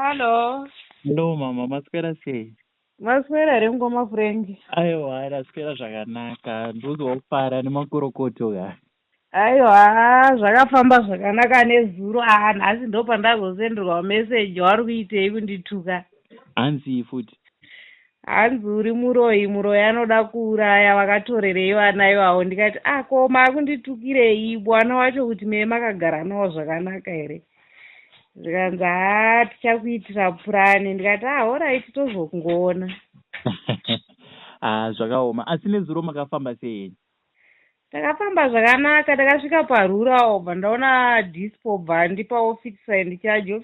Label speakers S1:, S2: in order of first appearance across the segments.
S1: Halo.
S2: Hello mama, maswera sei?
S1: Maswera here ngoma Frank.
S2: Aiwa, ndaswera zvakanaka. Ndozwa kufara nemakorokoto ka.
S1: Aiwa, zvakafamba zvakanaka nezuro. Nhasi ndo pandazosenderwa meseji wari kuitei kundituka.
S2: Hanzi futi.
S1: Hanzi uri muroyi anoda kuuraya, vakatorerei vana ivavo. Ndikati koma akunditukirei bwana wacho kuti meye makagara nawo zvakanaka here. Zvikanzi tichakuitira purani. Ndikati alright tozokungoona.
S2: Zvakaoma. Asi nezuro makafamba sei?
S1: Takafamba zvakanaka, takasvika parurawo bva ndaona dispo bva ndipa officer charge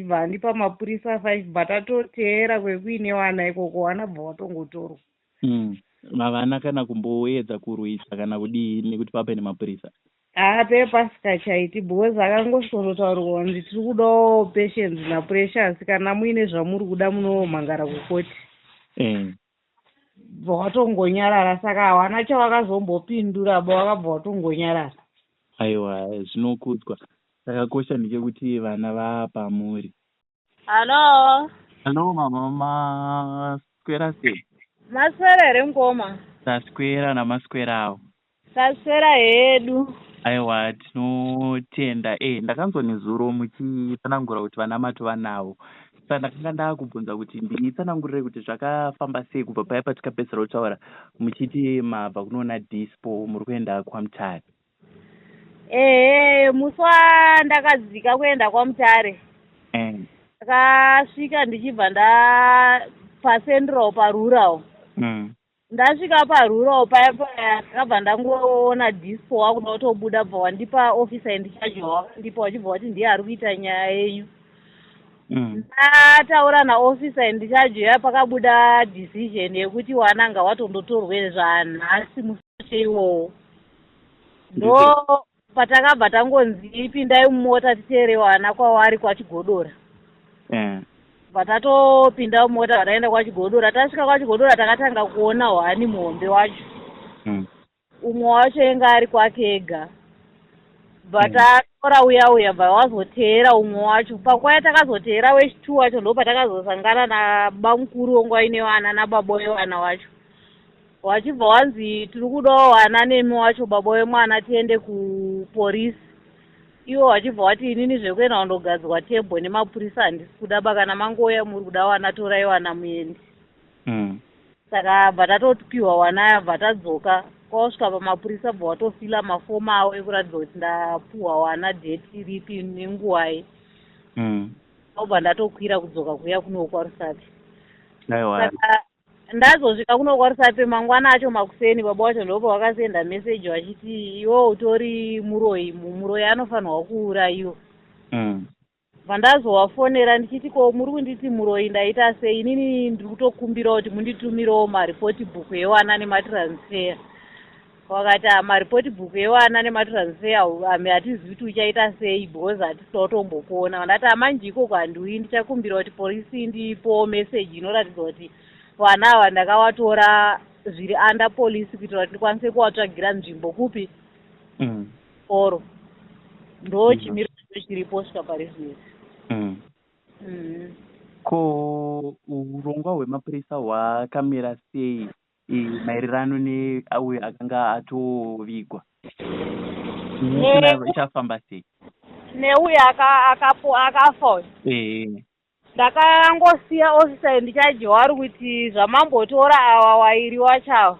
S1: bva andipa mapurisa 5 bva tatoteera kwekuine wana ikoko wana bva watongotorwa.
S2: Mavana kana kumboedza kurwisa kana kudii nekuti pape nemapurisa?
S1: Pee pasikachaiti because akangosvototaurirwa kuti tiri kudawo patience napressures, kana muine zvamuri kuda munomhangara kukoti. Watongonyarara, saka hawana chawakazombopindura wakabva watongonyarara.
S2: Aiwa, zvinokudzwa. Chakakosha ndechekuti vana vapamuri.
S1: Halo.
S2: Hello mama, maswera sei?
S1: Maswera here ngoma?
S2: Taswera namaswerawo.
S1: Taswera hedu.
S2: Aiwa, tinotenda. Ndakanzwa nezuro muchitsanangura kuti vana matova navo. Saka ndakanga ndakubvunza kuti nditsanangurire kuti zvakafamba sei kubva paya patikapedzera kutaura muchiti mabva kunoona dispo muri kuenda kwaMutare.
S1: Musi ndakadzika kuenda kwaMutare. Ndakasvika ndichibva pasendral parurawo. Ndasvika parurawo paya ndakabva ndangoona dispo wakuda kutobuda bva wandipa officer indicharge wakandipa wachibva wati ndiye ari kuita nyaya yenyu. Ndataura naofficer indicharge ya pakabuda decision yekuti wana ngawatondotorwe zvanhasi musashe iwowo. Ndo patakabva tangonzi pindai mumota titere wana kwavari kwachigodora. Patatopinda mumota vataenda kwachigodora. Tasvika kwachigodora takatanga kuona hwani muhombe wacho. Umwe wacho enga ari kwake ega. Vatatora uya bva wazoteera umwe wacho. Pakwaya takazoteera wechitu wacho ndo patakazosangana nabamukuru wenguva ine vana nababa wevana wacho. Wachibva wanzi tiri kudawo wana nemi wacho baba wemwana tiende kupolisi. Iwo wachibva wati inini zvekuenda kundogadzwa tebho nemapurisa handisi kudaba, kana mangoya muri kuda wana torai wana muendi. Saka bva tatopiwa wana aya bva tadzoka. Kwasvika pamapurisa bva watofila mafomu awo ekuratidza kuti ndapuhwa wana dheti ripi nenguwai. Ndobva ndatokwira kudzoka kuya kuno kwaRusape. Saka ndazosvika kuno kwaRusape mangwana acho makuseni baba wacho ndopo wakasenda meseji wachiti iwo utori muroyi anofanirwa kuurayiwa. Vandazowafonera ndichiti ko muri kunditi muroyi ndaita sei, inini ndiri kutokumbira kuti munditumirawo maripoti bhuku ewana nematransfer. Wakati maripoti bhuku ewana nematransfer hatizivi kuti uchaita sei because hatisiwo tombopona. Ndati amanje ikoko handiuyi, ndichakumbira kuti polisi indipowo meseji inoratidza kuti vana ava ndakawatora zviri under polisi kuitira kuti ndikwanise kuvatsvagira nzvimbo kupi oro. Ndo chimiro chiripo svika parizvizvi.
S2: Ko urongwa hwemapurisa hwakamira sei maererano neuyo akanga atovigwa? Ichafamba sei
S1: neuyo akafa? Ndakangosiya officer indicharge wari kuti zvamambotora awa wairi wacho ava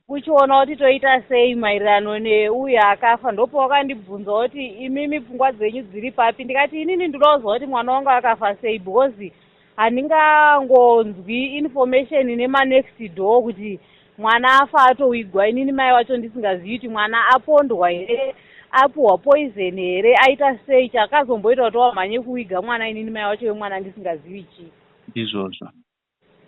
S1: uchiona kuti toita sei maererano neuyo akafa. Ndopo wakandibvunza kuti imimi pfungwa dzenyu dziri papi. Ndikati inini ndinozwa kuti mwana wangu akafa sei because handingangonzwi information nemanext door kuti mwana afa atowigwa inini mai wacho ndisingazivi kuti mwana apondwa here, apuhwa poison here, aita sei, chakazomboita kuti wamhanye kuwiga mwana inini mai wacho wemwana ndisingazivi chii.
S2: Izvozvo.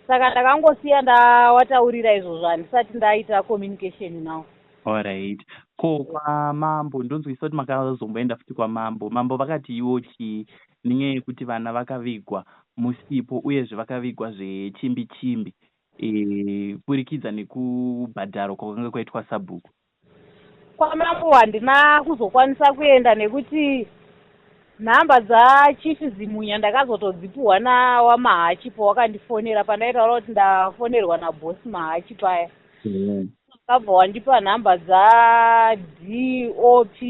S1: Saka ndakangosiya ndawataurira izvozvo, handisati ndaita communication nawo.
S2: Alright. Ko kwamambo ndonzwisa kuti makazomboenda futi kwamambo. Mambo vakati iwo chii nenyaya yekuti vana vakavigwa musipo uyezve vakavigwa zvechimbi burikidza nekubhadharo kwakanga kwaitwa sabhuku?
S1: Kwamambo handina kuzokwanisa kuenda nekuti nhamba dzachief Zimunya ndakazotodzipuhwa nawamahachipo wakandifonera pandaitaura kuti ndafonerwa nabosi mahachi paya. Kabva wandipa nhamba dzaDOP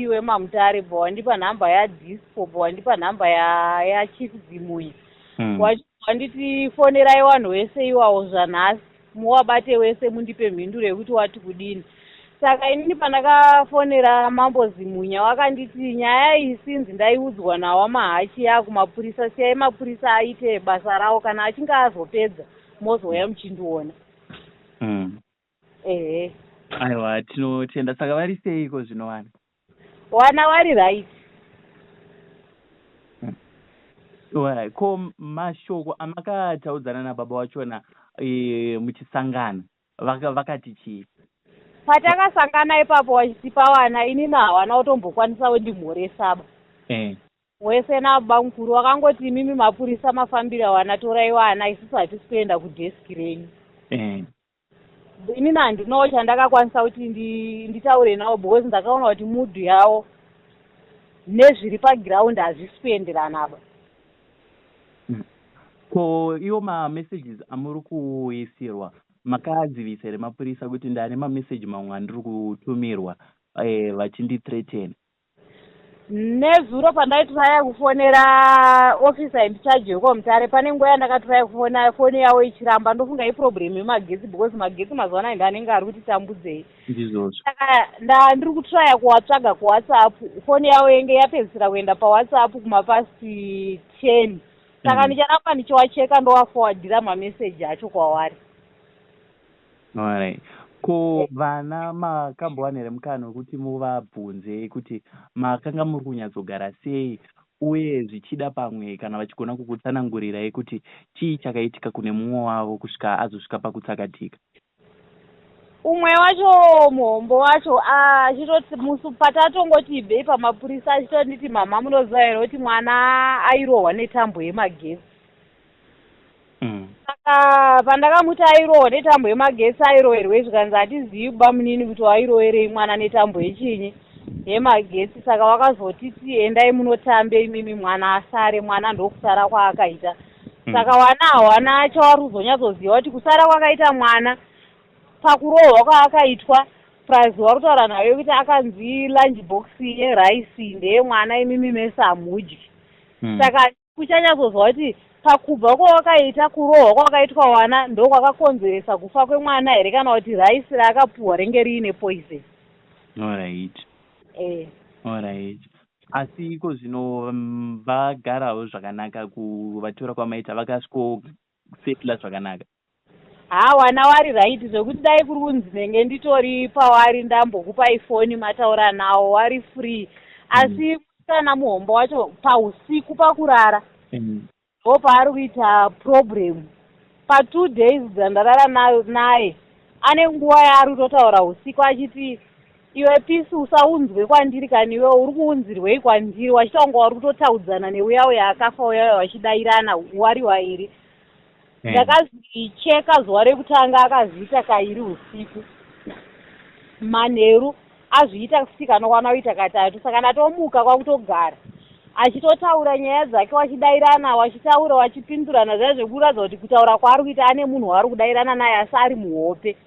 S1: weMamutare, bva wandipa nhamba yaDispo, bva wandipa nhamba yachief Zimunya. Wanditi fonerai vanhu vese iwawo zvanhasi muwabate wese mundipe mhinduro yekuti wati kudini. Saka inini pandakafonera mambo Zimunya wakanditi nyaya iyi sinzi ndaiudzwa nawo mahachi yakumapurisa, siyai mapurisa aite basa rawo, kana achinge azopedza mozouya muchindiona. Ehe.
S2: Aiwa, tinotenda. Saka vari seiko zvinowana?
S1: Wana vari right.
S2: Alright. Ko mashoko amakataudzana nababa wachona muchisangana vakati chii?
S1: Patakasangana ipapo wachitipa wana, inini hawana kutombokwanisa wendimhore saba. Wese nababa mukuru wakangoti mimi mapurisa mafambira wana, torai wana, isusu hatisi kuenda kudheski renyu. Inini handinowo chandakakwanisa kuti nditaure navo because ndakaona kuti mudhu yavo nezviri pagiraundi hazvisi kuenderanaba.
S2: Ko iwo mamessages amuri kuisirwa makadzivisa here mapurisa kuti ndane mameseji mamwe andiri kutumirwa vachindithreaten?
S1: Nezuro pandaitiraya kufonera officer in charge yekwamutare, pane nguva yandakatiraya kufona foni yavo ichiramba, ndofunga iproblem yemagetsi because magetsi mazuva anaya ndanenge ari kuti tambudzei.
S2: Ndizvozvo.
S1: Saka ndiri kutiraya kuvatsvaga kuWhatsApp, foni yavo yenge yapedzisira kuenda paWhatsApp kumapasti 10. Saka ndicharamba ndichivacheka ndovaforwardira mameseji acho kwavari.
S2: Alright. Ko vana makambowana here mukana wekuti muvabvunze kuti makanga muri kunyatsogara sei, uye zvichida pamwe kana vachigona kukutsanangurirai kuti chii chakaitika kune mumwe wavo kusvika azosvika pakutsakatika?
S1: Umwe wacho muhombo wacho achitoti musu patatongoti ibvei pamapurisa achitonditi mama munoziva here kuti mwana airohwa netambo yemagetsi. Saka pandakamuti airohwa netambo yemagetsi airoherwei zvikanzi hatizivi baba munini kuti wairoherei mwana netambo yechinyi yemagetsi. Saka wakazotiti endai munotambe imimi mwana asare, mwana ndokusara kwaakaita. Saka wana hawana acho wari kuzonyatsoziva kuti kusara kwakaita mwana pakurohwa kwaakaitwa, prize wari kutaura nayo kuti akanzi lunch box yeraisi ndeyemwana imimi mese hamudyi. Saka kuchanyatsozwa kuti pakubva kwawakaita kurohwa kwakaitwa wana ndokwakakonzeresa kufa kwemwana here kana kuti raisi raakapuhwa renge riine poison.
S2: Alright. Alright. Asi iko zvino vagarawo zvakanaka kuvatora kwamaita, vakasvikosetla zvakanaka?
S1: Wana wari right, zvekuti dai kuri kunzi ndenge nditori pavari ndambokupai foni mataura nawo wari free. Asi kana muhombo wacho pausiku pakurara ndopaari kuita problem. Pa2 days dzandarara naye ane nguva yaari kutotaura usiku achiti iwe pisi usaunzwe kwandiri kana iwe uri kuunzirwei kwandiri, wachitanga wari kutotaudzana neuyawo yaakafa uyawo wachidairana wari wairi. Ndakazicheka zuva rekutanga akazviita kairi usiku, manheru azviita kusvika anokwana kuita katatu. Saka ndatomuka kwakutogara achitotaura nyaya dzake, wachidairana, wachitaura, wachipindurana zviya zvekuratidza kuti kutaura kwaari kuita ane munhu waari kudairana naye asi ari muhope.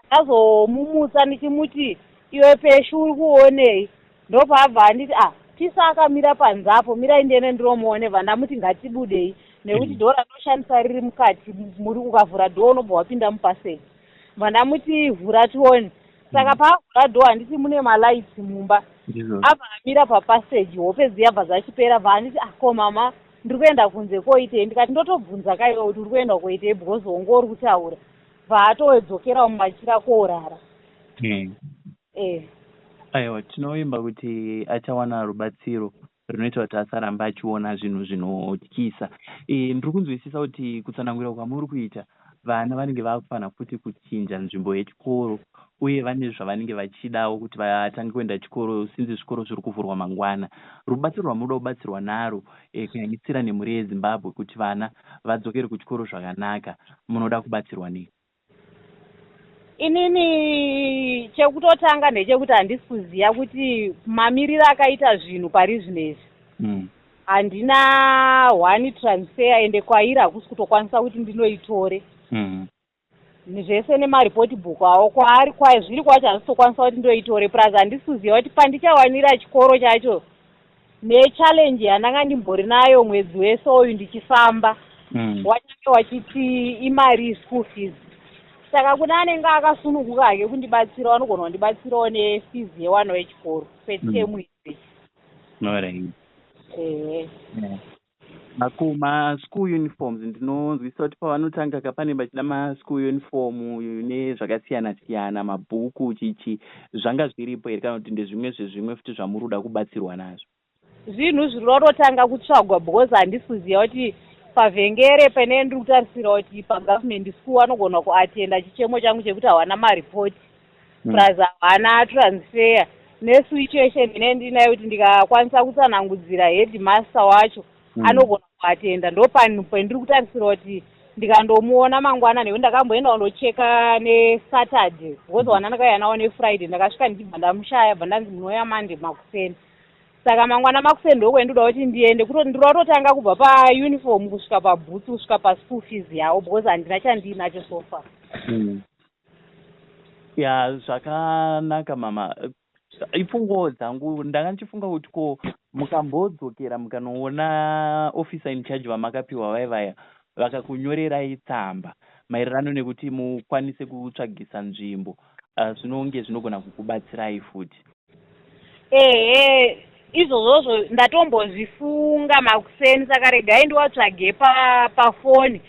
S1: Ndazomumutsa ndichimuti iwe peshu uri kuonei? Ndopabva anditi pisa akamira panzapo, mirai ndiene ndiromuone. Vandamuti ngatibudei nekuti dhora ndoshandisa riri mukati, muri ukavhura dhoo unobva wapinda mupaseni. Vandamuti vhura tione. Saka pavhura dhoo handiti mune malaitsi mumba. Abva amira papaseji, hope dziyabva dzachipera. Vanditi ko mama ndiri kuenda kunze koitei? Ndikati ndotobvunza kaiwe kuti uri kuenda koitei because hongo uri kutaura. Vaatowedzokera mumachira koorara.
S2: Aiwa, tinoimba kuti achawana rubatsiro runoita kuti asaramba achiona zvinhu zvinotyisa. Ndiri kunzwisisa kuti kutsanangurira kwamuri kuita, vana vanenge vakufanira futi kuchinja nzvimbo yechikoro, uye vane zvavanenge vachidawo kuti vatange kuenda chikoro sinzi zvikoro zviri kuvhurwa mangwana. Rubatsiro rwamunoda kubatsirwa naro kunyanyisira nemhuri yeZimbabwe kuti vana vadzokere kuchikoro zvakanaka, munoda kubatsirwa nei?
S1: Inini chekutotanga ndechekuti handisi kuziva kuti mamiriro akaita zvinhu pari zvinezvi. handina one transfer ende kwairi hakusi kutokwanisa kuti ndinoitore. Zvese nemaripoti book awo kwaari zviri kwacho handisitokwanisa kuti ndoitore, plus handisiziva kuti pandichawanira chikoro chacho nechallenge yandanga ndimbori nayo mwedzi wese uyu ndichifamba wachange wachiti imari school fees. Saka kuna anenge akasununguka hake kundibatsira vanogona kundibatsirawo nefees yevana vechikoro kwetemu idzi.
S2: Ma-school uniforms ndinonzwisa kuti pavanotanga kapane vachida ma-school uniform nezvakasiyana-siyana, mabhuku chichi zvanga zviripo here kana kuti ndezvimwe zvezvimwe futi zvamuruda kubatsirwa nazvo?
S1: Zvinhu zvinototanga kutsvagwa because handisiziva kuti pavhengere pene ndiri kutarisira kuti pagovernment school vanogona kuatenda chichemo changu chekuti havana maripoti plus havana transfer nesituation ine ndinayo kuti ndikakwanisa kutsanangudzira headmaster wacho anogona kuatenda. Ndo panhu pendiri kutarisira kuti ndikandomuona mangwana nekuti ndakamboenda kundocheka nesaturday because wana ndakauya nawo nefriday ndakasvika ndichibva ndamushaya bva ndanzi munouya mande makuseni. Saka mangwana makuseni ndokwendoda kuti ndiende ndiratotanga kubva pauniform kusvika paboots kusvika paschool fees yavo because handina chandinacho so far.
S2: Ya zvakanaka mama. Ipfungawo dzangu ndanga ndichifunga kuti ko mukambodzokera mukanoona officer in charge vamakapiwa vaivaya vakakunyorerai tsamba maererano nekuti mukwanise kutsvagisa nzvimbo, zvinonge zvinogona kukubatsirai futi?
S1: Izvozvo ndatombozvifunga makuseni, saka regai ndiwatsvage pafoni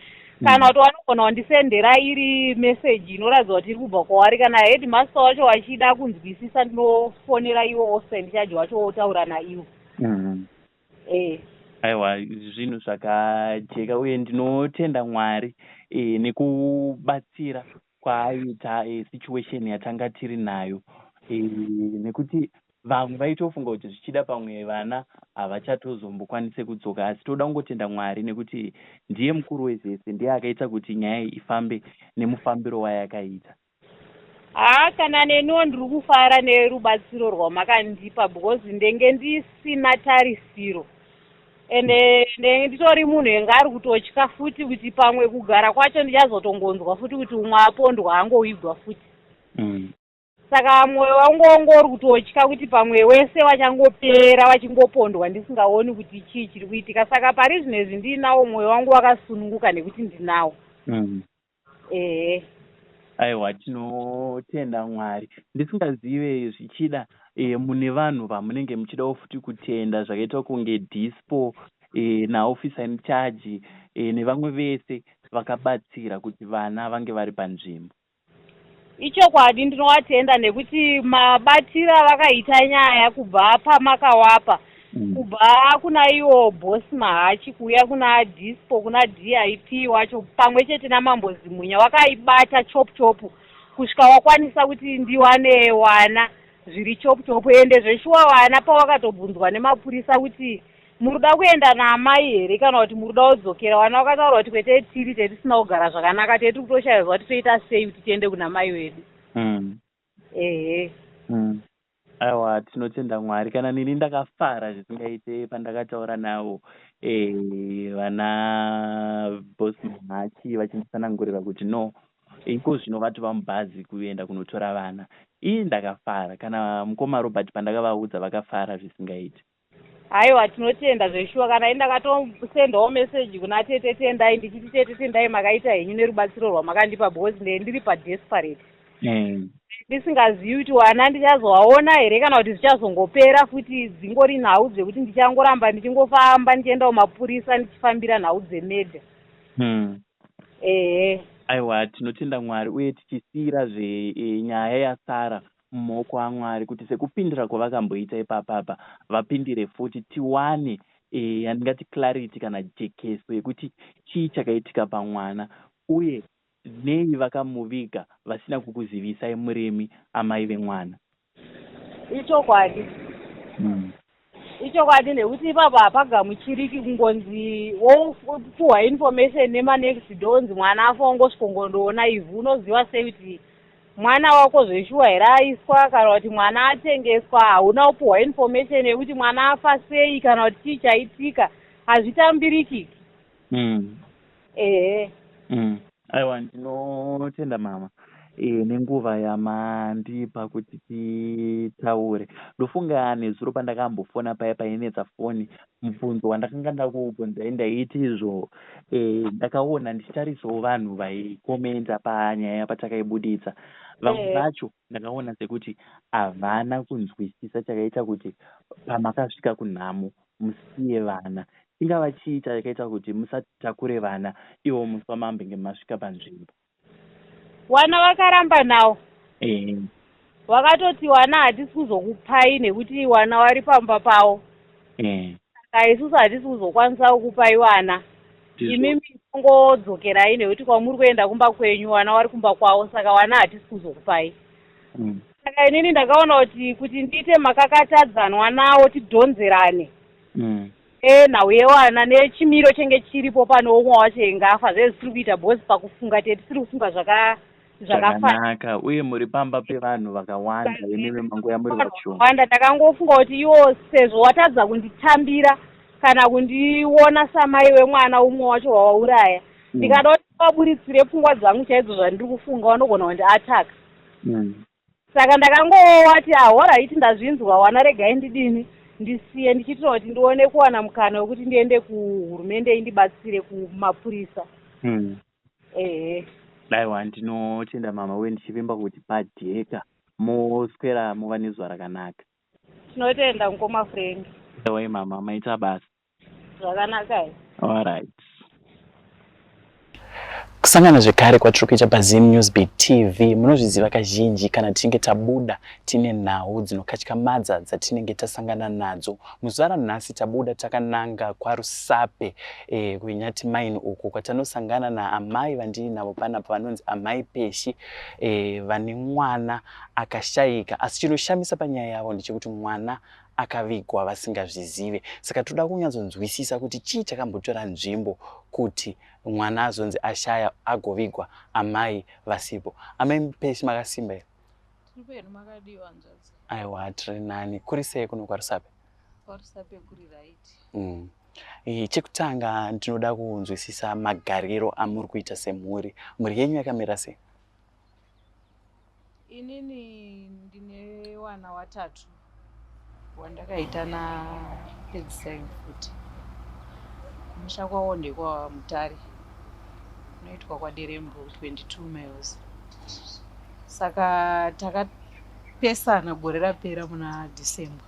S1: kana kuti vanogona kundisendera iri meseji inoratidza kuti iri kubva kwavari. Kana headmaster wacho wachida kunzwisisa ndinofonera iwo officer chaji wacho wotaura naiwo.
S2: Aiwa, zvinhu zvakajeka uye ndinotenda Mwari nekubatsira kwaaita situation yatanga tiri nayo, nekuti vamwe vaitofunga kuti zvichida pamwe vana havachatozombokwanise kudzoka, asi toda kungotenda Mwari nekuti ndiye mukuru wezvese, ndiye akaita kuti nyaya ifambe nemufambiro wayakaita.
S1: Kana neniwo ndiri kufara nerubatsiro rwamakandipa because ndenge ndisina tarisiro ende nditori munhu enge ari kutotya futi kuti pamwe kugara kwacho ndichazotongonzwa futi kuti umwe apondwa angowigwa futi. Saka mwoyo wangu uri kutotya kuti pamwe wese wachangopera wachingopondwa ndisingaoni kuti chii chiri kuitika. Saka pari zvinezvi ndinawo mwoyo wangu wakasununguka nekuti ndinawo.
S2: Aiwa, tinotenda Mwari. Ndisingazive zvichida mune vanhu vamunenge muchidawo futi kutenda zvakaita kunge dispo naofficer in charge nevamwe vese vakabatsira kuti vana vange vari panzvimbo.
S1: Ichokwadi ndinovatenda nekuti mabatira vakaita nyaya kubva pamakawapa kubva kuna iwo bosi Mahachi kuuya kuna dispo kuna DIP wacho pamwe chete naMambozimunya wakaibata chop chop kusvika wakwanisa kuti ndiwane wana zviri chop chop ende zveshuwa wana pawakatobvunzwa nemapurisa kuti muruda kuenda naamai here kana kuti muruda kudzokera, wana wakataura kuti kwete tiri tetisina kugara zvakanaka teti kutoshayirwa kuti toita sei kuti tiende kuna mai wedu.
S2: Aiwa, tinotenda Mwari. Kana nini ndakafara zvisingaite pandakataura navo vana bosi Mahachi vachinditsanangurira kuti no iko zvino vatova mubhazi kuenda kunotora vana. Ndakafara. Kana mukoma Robert pandakavaudza vakafara zvisingaite.
S1: Aiwa, tinotenda zveshuwa. Kana ndakatosendawo meseji kuna tete tendai ndichiti tete tendai makaita henyu nerubatsiro rwamakandipa because ndiri padesperate. Ndisingazivi kuti wana ndichazowaona here kana kuti zvichazongopera futi dzingori nhau dzekuti ndichangoramba ndichingofamba ndichienda kumapurisa ndichifambira nhau dzemedha.
S2: Aiwa, tinotenda Mwari uye tichisiyira nyaya yasara mumaoko aMwari kuti sekupindira kwavakamboita ipapapa vapindire futi tiwane yandingati clarity kana jekeso yekuti chii chakaitika pamwana uye nei vakamuviga vasina kukuzivisai murimi amai vemwana.
S1: Ichokwadi. Ichokwadi nekuti ipapo hapagamuchiriki kungonzi wopuhwa information nemanext donzi mwana afa ongosvikongondoona ivhu unoziva sei kuti mwana wako zveshuwa here aiswa kana kuti mwana atengeswa, hauna kupuhwa information yekuti mwana afa sei kana kuti chii chaitika, hazvitambiriki. Ehe.
S2: Aiwa, ndinotenda mama nenguva yamandipa kuti titaure. Ndofunga nezuro pandakambofona paya painetsa foni, mubvunzo wandakanga ndakubvunzai ndaiti izvo ndakaona ndichitarisawo vanhu vaikomenta panyaya patakaibuditsa. Vamwe vacho ndakaona sekuti havana kunzwisisa chakaita kuti pamakasvika kunhamo musiye vana. Ingava chii chakaita kuti musatakure vana ivo muswamambe ngemasvika panzvimbo?
S1: Vana vakaramba nawo. Vakatoti vana hatisi kuzokupai nekuti vana vari pamba pavo. Saka isusu hatisi kuzokwanisa kukupai vana. Imimi mungodzokerai nekuti kwamuri kuenda kumba kwenyu vana vari kumba kwavo, saka vana hatisi kuzokupai. Saka inini ndakaona kuti ndiite makakatadzanwa nawo tidhonzerane. Nhau yevana nechimiro chenge chiripo pane umwe wacho ingafa, zvezvi tiri kuita bhosi pakufunga tete tisiri kufunga
S2: zvakanaka, uye muri pamba pevanhu vakawanda imimi manguva muri vashoma.
S1: Ndakangofunga kuti iwo sezvo watadza kunditambira kana kundiona samai wemwana umwe wacho wawauraya, ndikada kuti vaburitsire pfungwa dzangu chaidzo zvandiri kufunga vanogona kundiataka. Saka ndakangowati alright, ndazvinzwa vana regai ndidini ndisiye ndichitira kuti ndione kuwana mukana wekuti ndiende kuhurumende indibatsire kumapurisa.
S2: Aiwa, ndinotenda mama we, ndichivimba kuti padheka moswera mova nezuva rakanaka.
S1: Tinotenda mukoma friend.
S2: Aiwa mama, maita basa
S1: zvakanaka.
S2: Alright.
S3: Kusangana zvekare kwatiri kuita paZim Newsbeat TV. Munozviziva kazhinji kana tichinge tabuda tine nhau dzinokatyamadza dzatinenge tasangana nadzo. Muzuva ranhasi tabuda takananga kwaRusape kuinyati mine uko kwatanosangana naamai vandinavo panapa vanonzi amai Peshi vane mwana akashayika. Asi chinoshamisa panyaya yavo ndechekuti mwana akavigwa vasingazvizive. Saka toda kunyatsonzwisisa kuti chii chakambotora nzvimbo kuti mwana azonzi ashaya agovigwa amai vasipo. Amai Peshi makasimba here?
S4: Tiripedu makadiwa nzvadzi.
S3: Aiwa, tiri nani. Kuri sei kuno kwaRusape?
S4: kwaRusape kuri right.
S3: Chekutanga ndinoda kunzwisisa magariro amuri kuita semhuri. Mhuri yenyu yakamira sei?
S4: Inini ndine wana watatu wandakaita napedzisai futi. Kumusha kwawo ndekwa Mutare, unoitwa kwaDerembo 22 miles. Saka takapesana gore rapera muna December.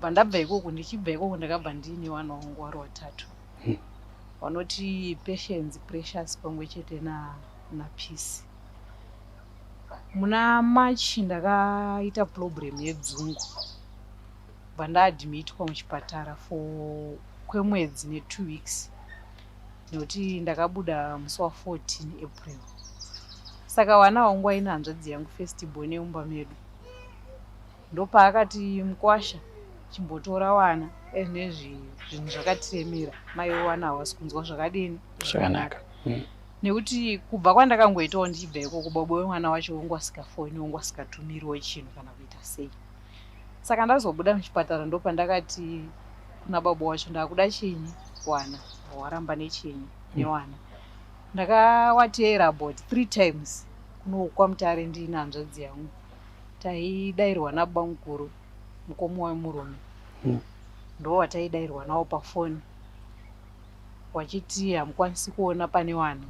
S4: Bandabva ikoko, ndichibva ikoko ndakabva ndine wana wangu wari watatu. Vanoti Patience, Precious pamwe chete naPeace. Muna March ndakaita problem yedzungu. Bandaadmitwa muchipatara kwemwedzi ne2 weeks. Nekuti ndakabuda musi wa14 April. Saka wana wangu aina hanzvadzi yangu firstborn neumba medu. Ndopaakati Mukwasha chimbotora wana nezvinhu zvakatiremera. Mai wana havasi kunzwa zvakadini
S3: zvakanaka.
S4: Nekuti kubva kwandakangoitawo ndichibva ikoko baba wemwana wacho wangu asikafoni, wangu asikatumiriwo chinhu kana kuita sei. Saka ndazobuda muchipatara ndopandakati kuna baba wacho ndakuda chinyi wana, waramba nechinyi newana. Ndakawateera about 3 times kuno kwaMutare ndina hanzvadzi yangu. Taidairwa nababa mukuru mukoma wemurume. Ndo wataidairwa nawo pafoni wachiti hamukwanisi kuona pane wana.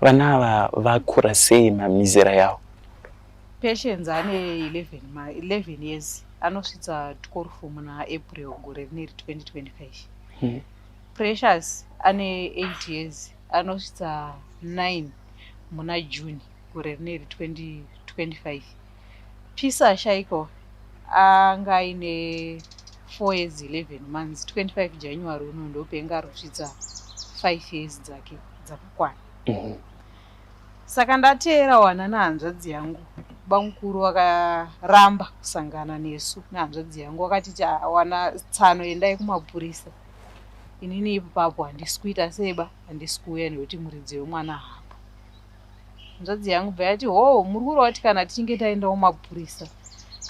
S3: Vana ava vakura sei mamizera yavo?
S4: Patience ane 11 years. Anosvitsa 12 muna April gore rineri 2025. Precious ane 8 years. Anosvitsa 9 muna June gore rineri 2025. Peace ashayiko anga aine 4 years 11 months. 25 January uno ndopenga arusvitsa 5 years dzake dzakakwana. Saka ndateera wana nahanzvadzi yangu. Bamukuru vakaramba kusangana nesu nahanzvadzi yangu. Vakati wana tsano endai kumapurisa. Inini ipapo handisi kuita seba, handisi kuuya nekuti muridzi wemwana hapo. nzvadzi yangu bva yati muri kureva kuti kana tichinge taendawo mapurisa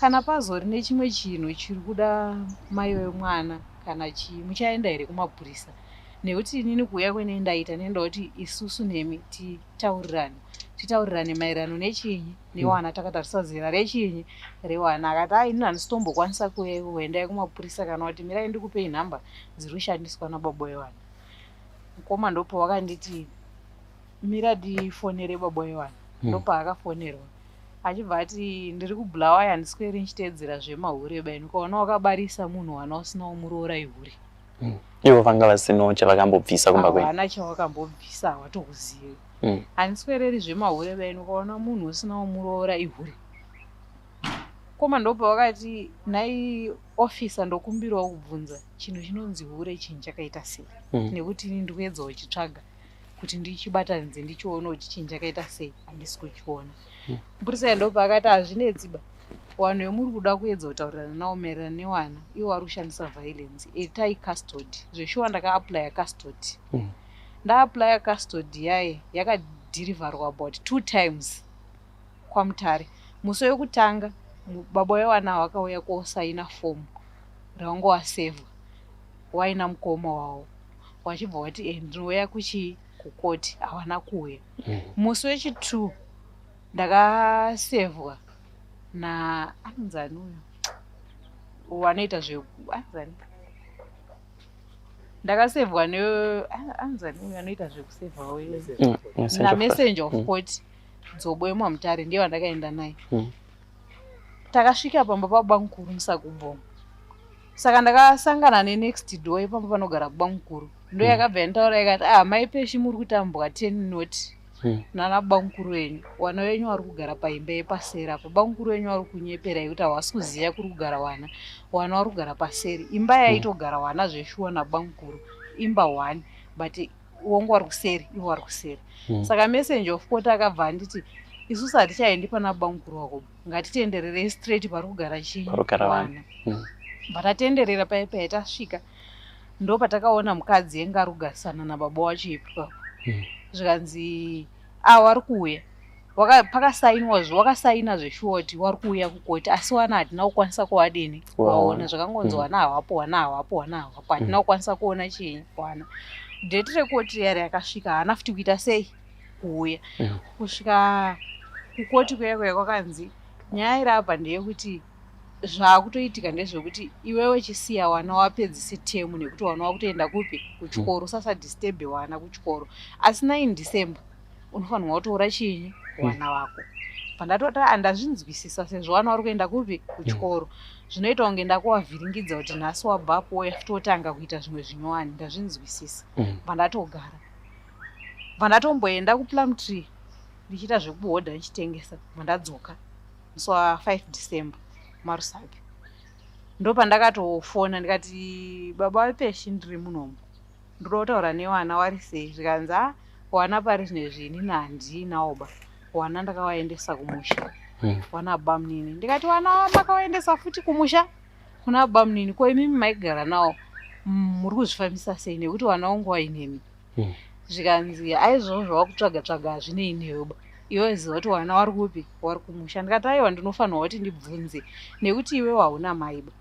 S4: kana pazori nechimwe chinhu chiri kuda mai wemwana kana muchaenda here kumapurisa, nekuti inini kuuya kwenendaita nenda kuti isusu nemi titaurirane maererano nechinyi newana, takatarisa zera rechinyi rewana. Akati inini handisitombokwanisa kuendai kumapurisa kana kuti mirai ndikupei nhamba dziri kushandiswa nababa wewana. Mukoma ndopa wakanditi mira ndifonere baba wewana, ndopa akafonerwa achibva ati ndiri kubhulawa handisweri nchiteedzera zvemahure bai, ukaona wakabarisa munhu wana usina umuroora ihure.
S3: Ivo vanga vasinawo chavakambobvisa kumba kwenu?
S4: Havana chavakambobvisa, hawatokuzivi. Handiswereri zvemahure bai, ukaona munhu usina umuroora ihure. Koma ndopa wakati nhai ofisa ndokumbirawo kubvunza chinhu chinonzi hure chinhu chakaita sei, nekuti ini ndikuedzawo chitsvaga kuti ndichibatanidze ndichiona kuti chinhu chakaita sei, handisi kuchiona. Mupurisa ndopa akati hazvinedziba, wanhu vemuri kuda kuedza kutaurirana navo maererano newana ivo vari kushandisa violence, itai custody. Zveshuwa ndakaaplya custody. Ndaaplya custody yaye yakadhirivharwa about 2 times kwamutare. Musi wekutanga baba wewana wakauya kosaina fomu raunga wasevha waina mukoma wavo, wachibva wati ndinouya kukoti, hawana kuuya. Musi wechi2 ndakasevhwa anonzani uyo wanoita zveanzani, ndakasevhwa anzani uyo anoita zvekusevha namessenger of court Dzobwe Mwamutare ndiye wandakaenda naye. Takasvika pamba pabamukuru Musakubhonga. Saka ndakasangana nenext door ipamba panogara bamukuru. Ndo yakabva yantaura ikati mai peshi muri kutambwa 10 noti nana bamukuru wenyu. Wana wenyu vari kugara paimba yepaseri. Bamukuru wenyu vari kunyepera yekuti havasi kuziva kuri kugara wana. Wana vari kugara paseri. Imba yaitogara wana zveshuwa nabamukuru imba 1 but wongo vari kuseri, ivo vari kuseri. Saka messenger of court akabva anditi isusu hatichaendi pana bamukuru wako, ngatitenderere straight pari kugara wana. Patatenderera paya tasvika ndo patakaona mukadzi yenga ari kugarisana nababa wacho ipapo. Zvikanzi vari kuuya, wakasaina zveshuwa kuti wari kuuya kukoti, asi wana hatina kukwanisa kuwadini kuwaona. Zvakangonzi wana havapo, hatina kukwanisa kuona chinyi wana. Date rekoti yari yakasvika, haana futi kuita sei kuuya. Kusvika kukoti kuya kwakanzi nyaya iri apa ndeyekuti zvaakutoitika ndezvekuti iwewe chisiya wana wapedzise temu nekuti wana wakutoenda kupi kuchikoro, usasadisturbe wana kuchikoro. Asi 9 December unofanirwa kutora chinyi wana wako. Pandatoti handazvinzwisisa sezvo wana vari kuenda kupi kuchikoro. Zvinoita kunge ndakuvavhiringidza kuti nhasi wabvapo yafutotanga kuita zvimwe zvinyowani, ndazvinzwisisa. Pandatogara pandatomboenda kuPlumtree ndichiita zvekuhodha ndichitengesa, pandadzoka musi wa5 December Marusaga. Ndo pandakatofona ndikati baba wepeshi ndiri munomu, ndoda kutaura newana wari sei. Zvikanzi wana pari zvinezvi handinawoba, wana ndakawaendesa kumusha wana bamunini. Ndikati wana makawaendesa futi kumusha kuna bamunini, ko imimi maigara nawo muri kuzvifambisa sei nekuti wana wangu wainemi. Zvikanzi aizvozvo wakutsvaga hazvinei neyoba, iwe ziva kuti wana wari kupi, wari kumusha. Ndikati aiwa ndinofanirwa kuti ndibvunze nekuti iwe hauna maiba.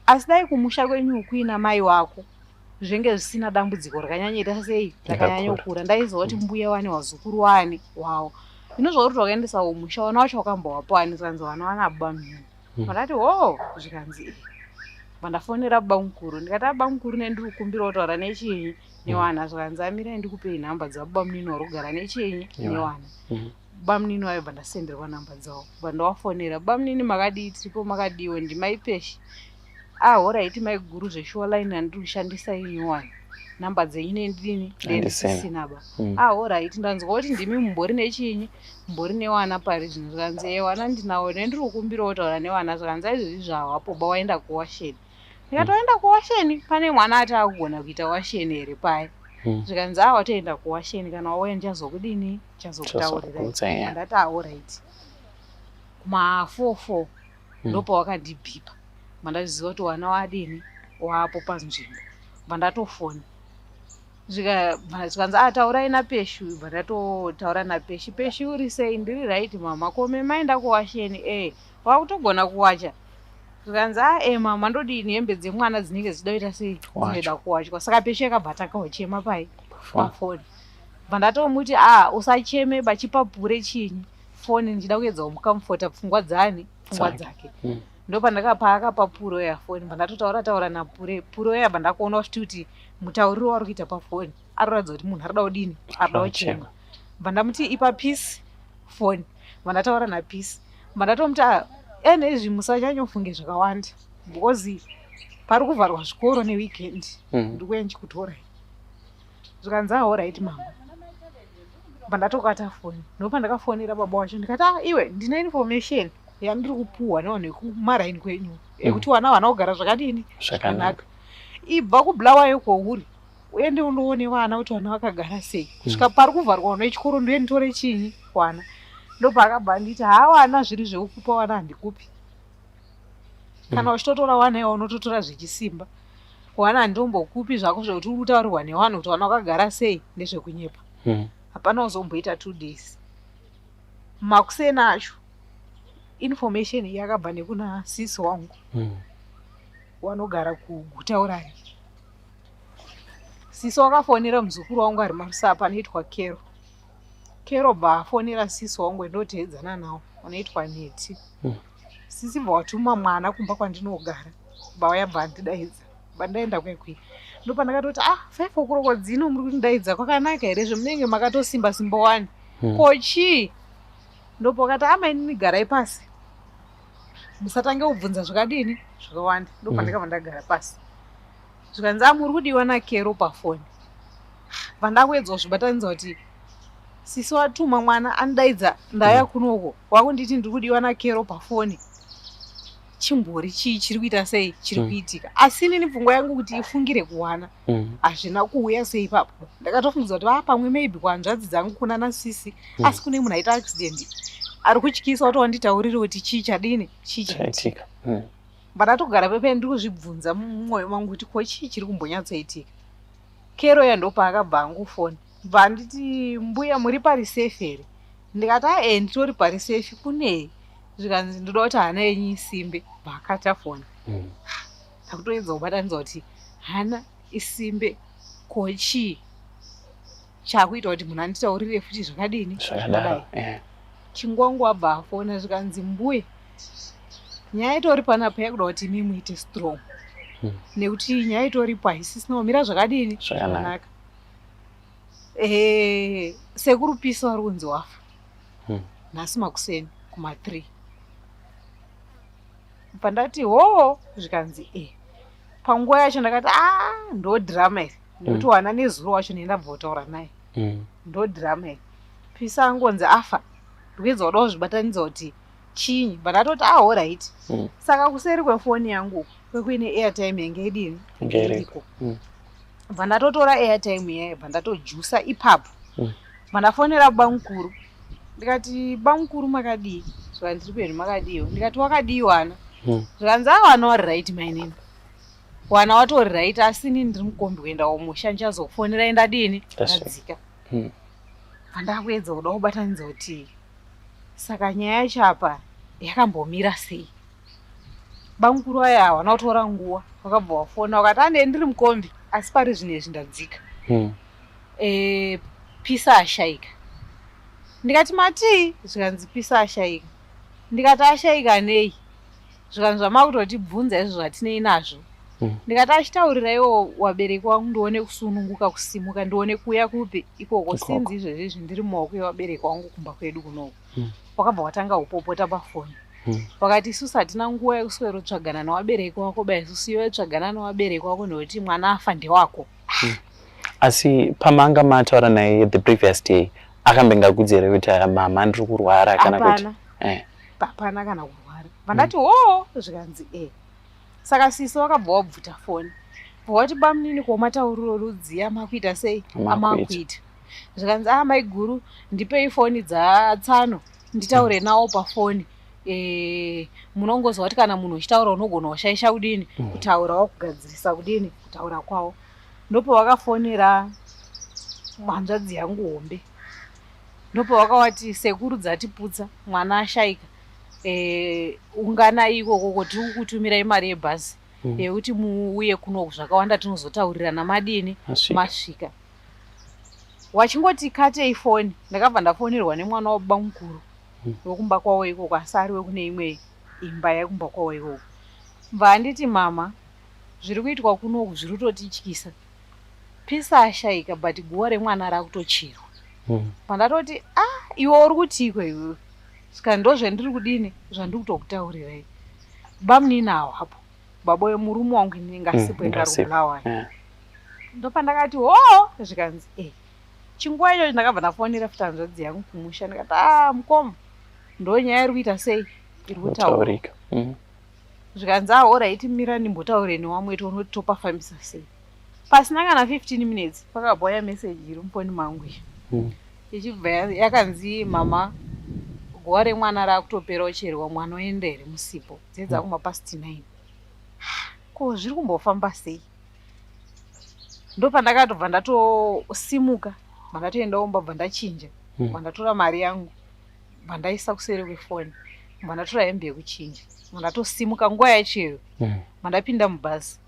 S4: Asi dai kumusha kwenyu kuina mai wako zvenge zvisina dambudziko rakanyanyaita sei rakanyanyokura, ndaiziva kuti mbuya wane wazukuru wane wawo. Zvino zvauri wakaendesa umusha wana wacho wakambowapani. Zvikanzi wana wanabamuni. Pandati zvikanzi pandafonera bamukuru ndikati bamukuru nendiri kukumbira kutaura nechinyi newana. Zvikanzi amira ndikupei nhamba dzabamunini vari kugara nechinyi newana. Bamunini wayo bandasenderwa nhamba dzavo, bandawafonera bamunini makadii, tiripo makadiwo, ndimai peshi. Alright mai guru zveshuwa line handiri kushandisa inyowani, nhamba dzenyu nendini ndendisisina ba. Alright ndanzwa kuti ndimi mumbori nechinyi, mumbori newana pari zvino. Zvikanzi wana ndinawo nendiri kukumbirawo kutaura newana. Zvikanzi aizvozvi zvawapo waenda kuwasheni. Ndikati waenda kuwasheni, pane mwana ati akugona kuita washeni here paya. Zvikanzi watoenda kuwasheni, kana wauya ndichazokudini, ndichazokutaurirai. Ndati alright. Kuma4 ndopa wakandibhipa, mandaziva kuti wana wadini wapo panzvimbo. Pandatofona zvikanzi taurai naPeshu, ndatotaura naPeshu. Peshu uri sei? Ndiri right mama. Kome maenda kuwasheni? Wakutogona kuwacha. Zvikanzi mama ndodini hembe dzemwana dzinenge dzichida sei dzinoda kuwachwa. Saka Peshu akabva atakawochema pafoni. Ndatomuti usacheme bachipapure chinyi foni ndichida kuedza kumukamfota pfungwa dzake. Ndopandakapa akapapuro ya foni ndatotaura napuro ya ndakuona kuti mutauriro wari kuita pafoni aroradza kuti munhu arida kudini, arida kuchema. Ndamuti ipa peace foni, ndataura naPeace. Ndatomuti ene izvi musachanyofunge zvakawanda because pari kuvharwa zvikoro neweekend ndikuya ndichikutorai. Zvikanzi alright mama. Ndatokata foni. Ndopandakafonera baba wacho ndikati iwe ndine information yandiri kupuhwa nevanhu vekumaraini kwenyu ekuti vana kugara zvakadini zvakanaka. Ibva kubulawayo kwauri uende undoone vana kuti vana vakagara sei. Kusvika pari kuvharwa nechikoro ndiye nditore chinyi vana. Ndopakabva nditi vana zviri zvekukupa vana handikupi. Kana uchitotora vana iwo unototora zvechisimba. Vana handitombokupi zvako zvekuti uri kutaurirwa nevanhu kuti vana vakagara sei ndezvekunyepa. Hapana uzomboita 2 days. Makuseni acho information yakabva nekuna sisi wangu wanogara kuguta urari. Sisi wakafonera muzukuru wangu ari Marusapa anoitwa Kero bva afonera sisi wangu ndoteedzana nawo anoitwa Neti. Sisi bva watuma mwana kumba kwandinogara bva yabva andidaidza bandaenda kwekwi. Ndopandakatoti 5 o'clock dzino muri kundidaidza kwakanaka here zvemunenge makatosimba simba wani kochi. Ndopakati amaini garai pasi musatange kubvunza zvakadini zvakawanda. Ndopandakabva ndagara pasi. Zvikanzi muri kudiwa naKero pafoni. Pandakuedza kuzvibatanidza kuti sisi watuma mwana andaidza ndaya kunoko wakunditi ndiri kudiwa naKero pafoni. Chimbori chiri kuita sei chiri kuitika. Asi nini pfungwa yangu kuti ifungire kuwana hazvina kuuya sei ipapo. Ndakatofungidzwa kuti pamwe maybe kwanzvadzi dzangu kuna nasisi asi kune munhu aita accident ari kutyisa kuti wanditaurire kuti chii chadini chii chaitika. Ndatogara pepe ndiri kuzvibvunza mumwoyo mangu kuti ko chii chiri kumbonyatsoitika. Kero yandopa akabva angufoni bva nditi mbuya muri parisefi here. Ndikati nditori parisefi kunei. Zvikanzi ndoda kuti hana yenyu isimbe bva foni. Ndakutoedza kubatanidza kuti hana isimbe ko chii chakuita kuti munhu anditaurire futi zvakadini zvakadai. Chingwangu abva afona zvikanzi mbuya nyaya itori panapa yakuda kuti imi muite strong nekuti nyaya itoripo haisisina kumira zvakadini zvakanaka. Sekuru Pisa wari kunzi wafa nhasi makuseni kuma3. Pandati zvikanzi panguva yacho ndakati ndo drama iri nekuti wana nezuro wacho ndendabva kutaura naye ndo drama iri. Pisa angonzi afa ndikuedza kuda kuzvibatanidza kuti chinyi ndatoti alright. Saka kuseri kwefoni yangu kwekuine airtime yange idini iriko. Bva ndatotora airtime iyayo bva ndatojusa ipapo. Bva ndafonera bamukuru ndikati bamukuru makadii. Zvika ndiri penyu makadiwa. Ndikati wakadii wana. Zvikanzi wana wari right my name. Wana watori right asi nini ndiri mukombi kuenda kumusha ndichazofonera ndadini ndadzika. Pandakuedza kuda kubatanidza kuti saka nyaya yacho apa yakambomira sei. Bamukuru aya hawana kutora nguva wakabva wafona wakati ande ndiri mukombi asi pari zvinezvi ndadzika. Pisa ashaika. Ndikati mati zvikanzi Pisa ashaika. Ndikati ashaika nei. Zvikanzi zvamakutotibvunza izvo zvatinei nazvo. Ndikati achitaurira iwo wabereki wangu ndione kusununguka kusimuka ndione kuya kupi ikoko sinzi izvezvi ndiri mumaoko ewabereki wangu kumba kwedu kunoko. Wakabva watanga upopota pafoni. Wakati isusu hatina nguva yekuswera kutsvagana newabereki wako ba isusu iwe tsvagana newabereki wako nekuti mwana afa ndewako.
S3: Asi pamanga mataura naye the previous day akambengakuudza here kuti mama ndiri kurwara kana kuti
S4: hapana kana kurwara. Vandati zvikanzi Saka sisi wakabva wabvuta foni. Wati bamunini komatauriro rudziya makuita sei amakuita. Zvikanzi mai guru ndipei foni dzatsano nditaure nawo pafoni. Munongozwa kuti kana munhu uchitaura unogona kushaisha kudini kutaura wakugadzirisa kudini kutaura kwawo. Ndopo wakafonera hanzvadzi yangu hombe. Ndopavakawati sekuru dzatiputsa mwana ashaika, ungana ikoko kuti ukutumirai mari yebhasi yekuti muuye kuno zvakawanda tinozotaurirana madini masvika. Wachingoti katei foni, ndakabva ndafonirwa nemwana wababa mukuru wekumba kwawo ikoko, asi ari wekune imwe imba yekumba kwawo ikoko. Mbva anditi mama, zviri kuitwa kunoku zviri kutotityisa. Pisa ashaika but guwa remwana rakutochirwa. Pandatoti iwe uri kutiko iwe. Saka ndozvendiri kudini zvandiri kutokutaurirai. Bamuninawo hapo. Baba wemurume wangu ingasipo ingarubulawa. Ndopandakati zvikanzi chinguwa icho ndakabva ndafonera futi hanzvadzi yangu kumusha ndikati mukoma ndonyaya iri kuita sei iri kutaurika. Zvikanzi alright mira nimbotaure newamwe tonoti topafambisa sei. Pasina kana 15 minutes pakabva message iri mufoni mangu ichibva yakanzi mama guwa remwana rakutopera ucherwa mwana oenda here musipo dzedza kuma past 9. Ko zviri kumbofamba sei? Ndopandakatobva ndatosimuka ndatoendawo mbabva ndachinja ndatora mari yangu ndaisa kuseri kwefoni ndatora hembe yekuchinja ndatosimuka nguwa yachero ndapinda mubhazi.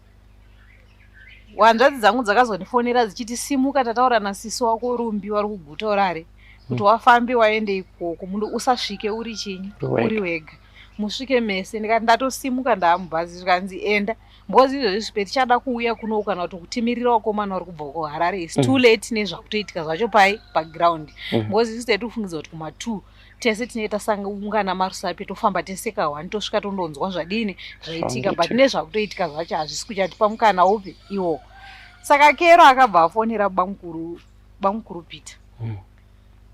S4: Hanzvadzi dzangu dzakazondifonera dzichiti simuka tataura nasisi wako Rumbi wari kuguta urare kuti wafambe waende ikoko mundu usasvike uri chinyi uri wega musvike mese. Ndikati ndatosimuka ndaamubhazi zvikanzi enda mbozi izvozvi zvipeti chada kuuya kuno kana kuti kutimirira wakomana uri kubva kuHarare is too late nezvakutoitika zvacho pai paground. Mbozi isite tofungidza kuti kuma 2 tese tineta sanga ungana marusapi tofamba tese ka1 tosvika tondonzwa zvadini zvaitika but nezvakutoitika zvacho hazvisi kuchatipa mukana upi iwo. Saka kero akabva afonera bamukuru Peter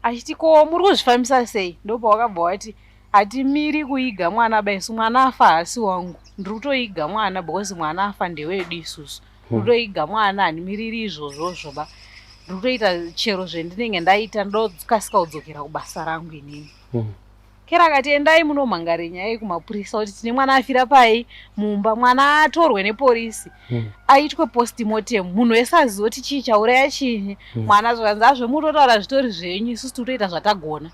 S4: achiti ko muri kuzvifambisa sei? Ndopa wakabva wati hatimiri kuiga mwana baisu mwana afa hasi wangu ndiri kutoiga mwana because mwana afa ndewedu isusu ndiri kutoiga mwana hanimiriri izvozvozvo ba ndiri kutoita chero zvendinenge ndaita ndokasika kudzokera kubasa rangu inini. Kera akati endai munomhangare nyaya kumapurisa kuti tine mwana afira pai mumba mwana atorwe nepolisi aitwe postmortem munhu wese aziva kuti chii chauraya chinyi mwana zvikanzi azvomutotaura zvitori zvenyu isusu tikutoita zvatagona.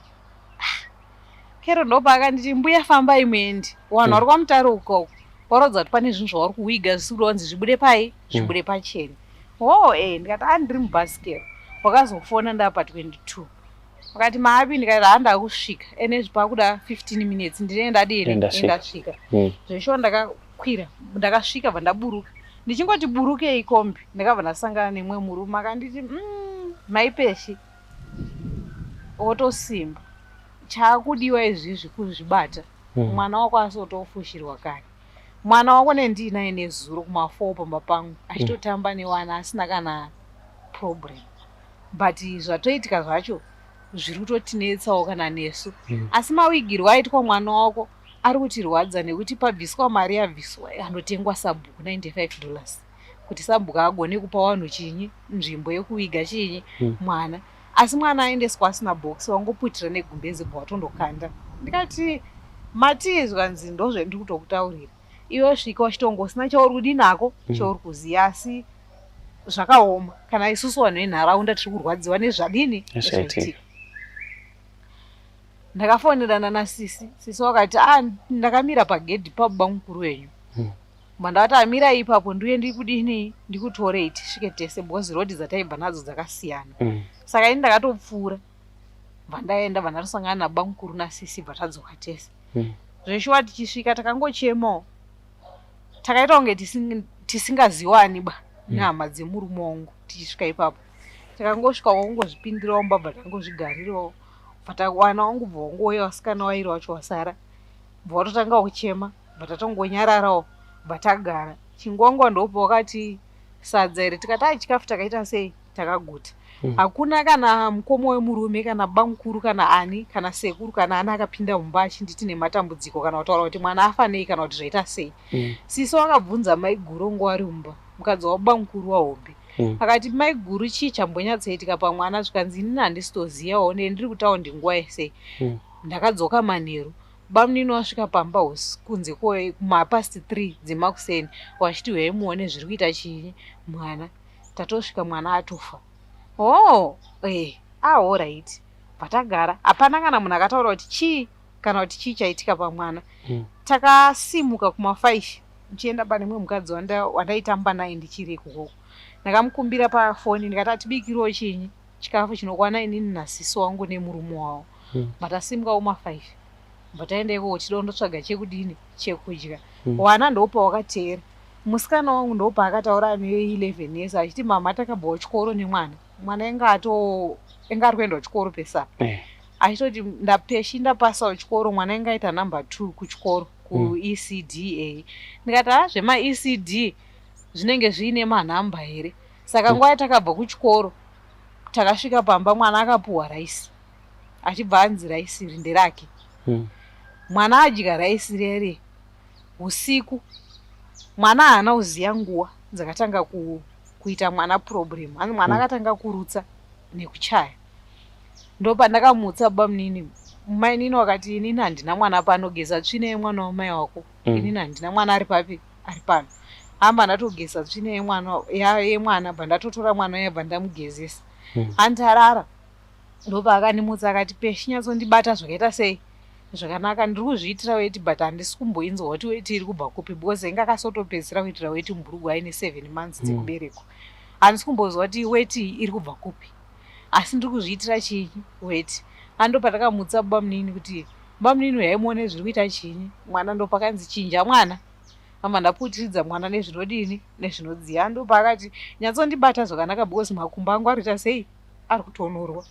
S4: Kero ndopa akanditi mbuya fambai muendi wanhu vari kwamutare ukoko varodza kuti pane zvinhu zvavari kuwiga zvisiri wanzi zvibude pai zvibude pacheni. Ndikati ndiri mubhasi kero wakazofona ndapa 22 wakati maapi ndikati handa kusvika ene zvipakuda 15 minutes ndinenge ndadini ndasvika zvesho ndakakwira ndakasvika bva ndaburuka ndichingoti burukei kombi ndakabva ndasangana nemwe murume akanditi maipeshi otosimba chaakudiwa izvizvi kuzvibata mwana wako asotofushirwa kare. Mwana wako nendinaye nezuro kuma4 pamba pangu achitotamba newana asina kana problem but zvatoitika zvacho zviri kutotinetsawo kana nesu asi mawigirwa aitwa mwana wako ari kutirwadza nekuti pabviswa mari yabviswa andotengwa sabhuku $95 kuti sabhuku agone kupa wanhu chinyi nzvimbo yekuwiga chinyi mwana asi mwana aendeswa asina bhokisi wangoputira negumbezi bwatondokanda. Ndikati mati zvanzi ndozvendiri kutokutaurira iwe svika wachitongosina chauri kudinako chauri kuziya asi zvakaoma kana isusu vanhu venharaunda tiri kurwadziwa nezvadini zvaitika. Ndakafonerana nasisi wakati ndakamira pagedhi pababa mukuru wenyu mandavati amira ipapo ndiuye ndiri kudini ndikutorei tisvike tese because rodi dzataibva nadzo dzakasiyana. Saka ini ndakatopfuura bva ndaenda bva ndatosangana nababa mukuru nasisi bva tadzoka tese. Zveshuwa tichisvika takangochemawo takaita kunge tisingaziwani ba nehama dzemurume wangu. Tichisvika ipapo takangosvika wangozvipindirawo mbabva tangozvigarirawo bvatawana wangu bva wangouya wasikana wairi wacho wasara bva watotanga kuchema bva tatongonyararawo bva tagara. Chingwangwa ndopa wakati sadza iri tikati chikafu takaita sei takaguta. Hakuna kana mukoma wemurume kana baba mukuru kana ani kana sekuru kana ana akapinda mumba achinditi nematambudziko kana kutaura kuti mwana afa nei kana kuti zvaita sei. Sisi wakabvunza mai guru nguva ari mumba mukadzi wababa mukuru wahombe akati mai guru chii chambonyatsoitika pamwana zvikanzi inini handisitoziyawo ndiri kutaundi nguva yese. Ndakadzoka manheru bamunini wasvika pamba hosi kunze kumapast 3 dzemakuseni wachiti weimuone zviri kuita chinyi mwana tatosvika mwana atofa Alright. Patagara hapana kana munhu akataura kuti chii kana kuti chii chaitika pamwana. Takasimuka kuma5 ndichienda pane mumwe mukadzi wandaitamba naye ndichiri ikoko. Ndakamukumbira pafoni ndikati atibikiriwo chinyi chikafu chinokwana inini nasiso wangu nemurume wavo. Matasimuka uma5 bataenda ikoko tidondotsvaga chekudini chekudya. Wana ndopa wakateera. Musikana wangu ndopa akataura ne11 years achiti mama takabva chikoro nemwana. Mwana enga ari kuenda chikoro pesa. Achitoti ndapeshi ndapasa chikoro mwana enga aita number 2 kuchikoro ku ECDA. Ndikati zvema ECD zvinenge zvine manhamba here. Saka nguva takabva kuchikoro takasvika pamba mwana akapuwa raisi. Achibva anzi raisi nderake. Mwana adya raisi rere usiku. Mwana haana kuziya nguva dzakatanga kuita mwana problem. Ani mwana akatanga kurutsa nekuchaya. Ndopa ndakamutsa baba munini. Mai nini wakati inini handina mwana pano, geza tsvina yemwana wamai wako. Inini handina mwana ari papi ari pano. Hamba ndatogeza tsvina yemwana bandatotora mwana uya bandamugezesa. Antarara. Ndopa akanimutsa akati peshi nyatsondibata zvakaita sei? Zvakanaka ndiri kuzviitira weti but handisi kumboinzwa kuti weti iri kubva kupi because enga akasotopedzisira kuitira weti mburugwa aine 7 months dzekuberekwa. Handisi kumbozwa kuti weti iri kubva kupi. Asi ndiri kuzviitira chinyi weti. Andopa takamutsa baba munini kuti baba munini uyaimuone zviri kuita chinyi. Mwana ndopa kanzi chinja mwana. Mama ndaputiridza mwana nezvinodini nezvinodziya. Andopa akati nyatsondibata zvakanaka because makumbo angu ari kuita sei ari kutonorwa.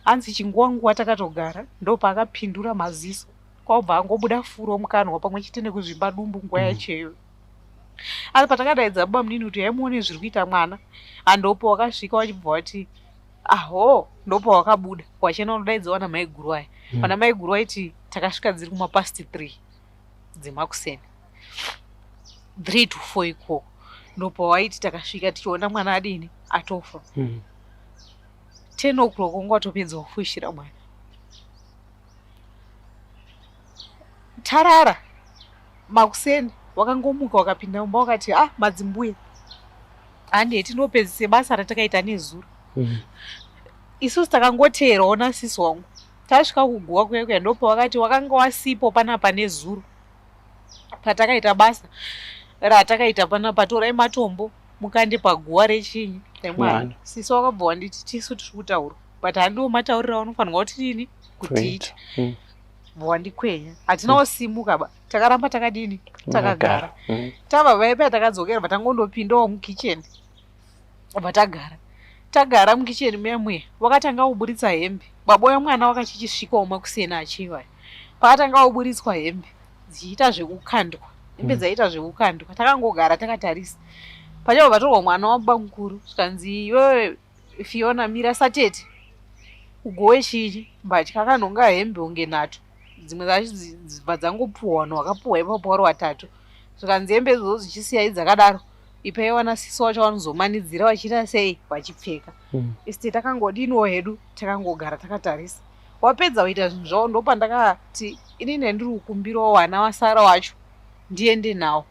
S4: Anzi chinguwa takatogara ndopa akapindura maziso kwabva angobuda furo mukanwa pamwe chete nekuzvimba dumbu nguva yacheyo. Asi patakadaidza baba munini kuti yaimuone zviri kuita mwana. Andopa wakasvika wachibva wati ndopa wakabuda wachena unodaidza wana maiguru aya. Wana maiguru aiti takasvika dziri kumapasti 3 dzemakuseni 3 to 4 ikoko. Ndopa waiti takasvika tichiona mwana adini atofa. 10 o'clock watopedza kufushira mwana. Tarara makuseni wakangomuka wakapinda mumba wakati madzimbuya handi hetinopedzise basa ratakaita nezuro. Isusu takangoteerawo nasisi wangu tasvika kuguwa kuya ndopa wakati wakanga wasipo panapa nezuro patakaita basa ratakaita panapa torai matombo mukande paguwa rechinyi remwana. Sisi wakabva wanditi tisu tiri kutaura but handiwo mataurira wanofanirwa kuti nini kutiita. Wandikwenya hatina kusimuka ba takaramba takadini takagara. Tabva vaipa takadzokera vatangondopindawo mukicheni tagara mukicheni memuya wakatanga kuburitsa hembe. Baboya mwana wakachichisvikawo makuseni achiva paatanga kuburitswa hembe dziita zvekukandwa. Hembe dzaita zvekukandwa takangogara takatarisa. Pachabva patorwa mwana wababa mukuru zvikanzi iwewe Fiona mira satete ugowe chinyi mbatya akanhonga hembe unge nato. Dzimwe dzacho dzibva dzangopuhwa vanhu vakapuhwa ipapo vari 3. Zvikanzi hembe idzodzo dzichisiya dzakadaro ipaiwa nasisi wacho vanozomanidzira vachiita sei vachipfeka. Isi takangodiniwo hedu takangogara takatarisa. Wapedza kuita zvinhu zvavo ndopa ndakati inini ndiri kukumbirawo wana wasara wacho ndiende nawo.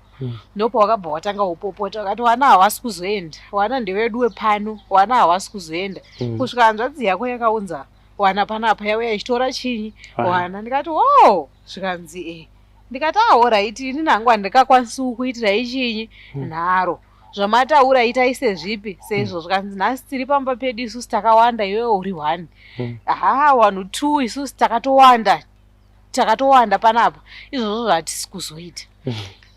S4: Ndopa wakabva watanga upopota wakati wana havasi kuzoenda, wana ndewedu wepano, wana havasi kuzoenda. Kusvika hanzvadzi yako yakaunza wana panapa yauya ichitora chinyi wana. Ndikati zvikanzi ndikati alright inini hangu handikakwanisiwo kuitira ichinyi nharo zvamataura itai sezvipi sezvo. Zvikanzi nhasi tiri pamba pedu isusu takawanda iwewe uri 1. 1 2 isusu takatowanda panapa izvozvo zvatisi kuzoita.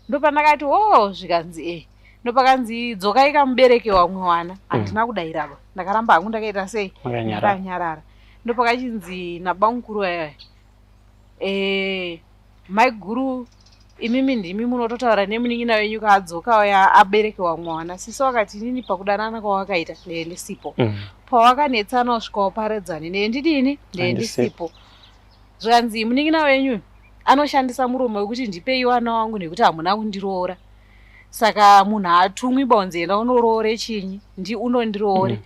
S4: Ndopandakati zvikanzi ndopakanzi dzokai kamubereke wamwe wana handina kudayiraba ndakaramba hangu ndakaita sei ndakanyarara. Ndopakachinzi nabamukuru aya maiguru imimi ndimi munototaura nemunin'ina wenyu kaadzoka waya abereke wamwe wana. Sisi wakati inini pakudanana kwawakaita ndendisipo pawakanetsana usvika waparadzane ndendidini ndendisipo. Zvikanzi munin'ina wenyu anoshandisa muromo wekuti ndipei wana wangu nekuti hamuna kundiroora. Saka munhu hatumwi baunzi enda unoroore chinyi unondiroore.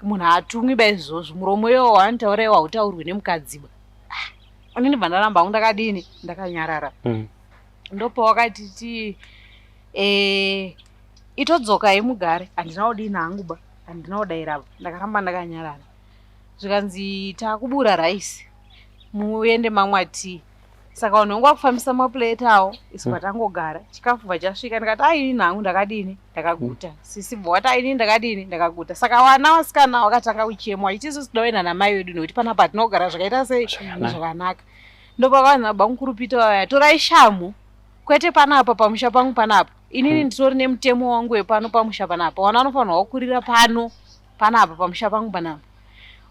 S4: Munhu hatumwi baizvozvo muromo iwowo anotaura iwo hautaurwi nemukadziba. Inini bva ndaramba hangu ndakadini ndakanyarara. Ndopa wakati itodzokai mugare handina kudini hangu ba handina kudaira apa ndakaramba ndakanyarara zvikanzi takubura raisi muende mamwa tea saka vanhu vangu vakufambisa mapureti awo isu patangogara chikafu vachasvika ndikati aini nhangu ndakadini ndakaguta sisi bvawati aini ndakadini ndakaguta saka vana vasikana vakatanga kuchemwa itisu sidaenda namai vedu nekuti pana patinogara zvakaita sei zvakanaka ndopakavanhu bamukuru vaya torai shamu kwete panapa pamusha pangu panapa inini nditori nemutemo wangu wepano pamusha panapa vana vanofanirwa kukurira panapa pamusha pangu panapa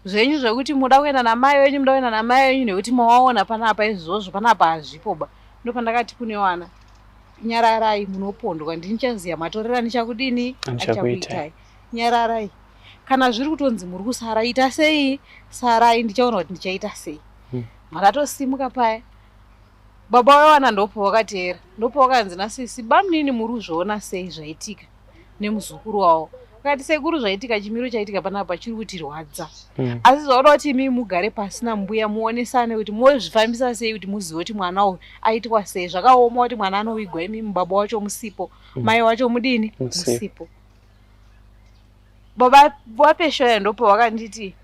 S4: zvenyu zvekuti muda kuenda namai venyu muda kuenda namai venyu nekuti mawaona panapa izvozvo panapa hazvipoba ndopandakati kune vana nyararai munopondwa ndinichaziya matorera nichakudini achakuitai nyararai kana zviri kutonzi muri kusara ita sei sarai ndichaona kuti ndichaita sei makatosimuka paya baba wevana ndopawakateera ndopawakanzi nasisi bamunini muri kuzviona sei zvaitika nemuzukuru wavo akati sekuru zvaitika chimiro chaitika panapa chiri kutirwadza asi zvaoda kuti imi mugare pasina mbuya muonesane kuti mozvifambisa sei kuti muzive kuti mwana uyu aitwa sei zvakaoma kuti mwana anowigwa imi baba wacho musipo mai wacho mudini musipo baba wapeshoya ndopawakanditi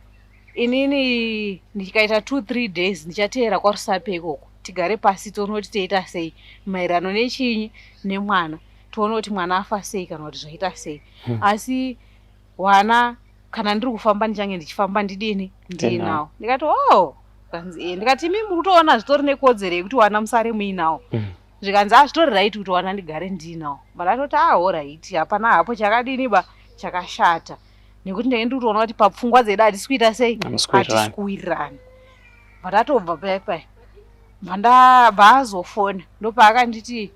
S4: inini ndikaita 2-3 days ndichateera kwarusape ikoko tigare pasi toona kuti teita sei maererano nechinyi nemwana toona kuti mwana afa sei kana kuti zvaita sei asi wana kana ndiri kufamba ndichange ndichifamba ndidini ndinawo ndikati ndikati imi muri kutoona zvitori nekodzero yekuti wana musare muinawo zvikanzi zvitori raiti kuti wana ndigare ndinawo vanatoti right hapana hapo chakadini chakashata nekuti ndenge ndiri kutoona kuti papfungwa dzedu hatisi kuita sei hatisi kuwirirana vandatobva payapaya vandabazofona ndopaakanditi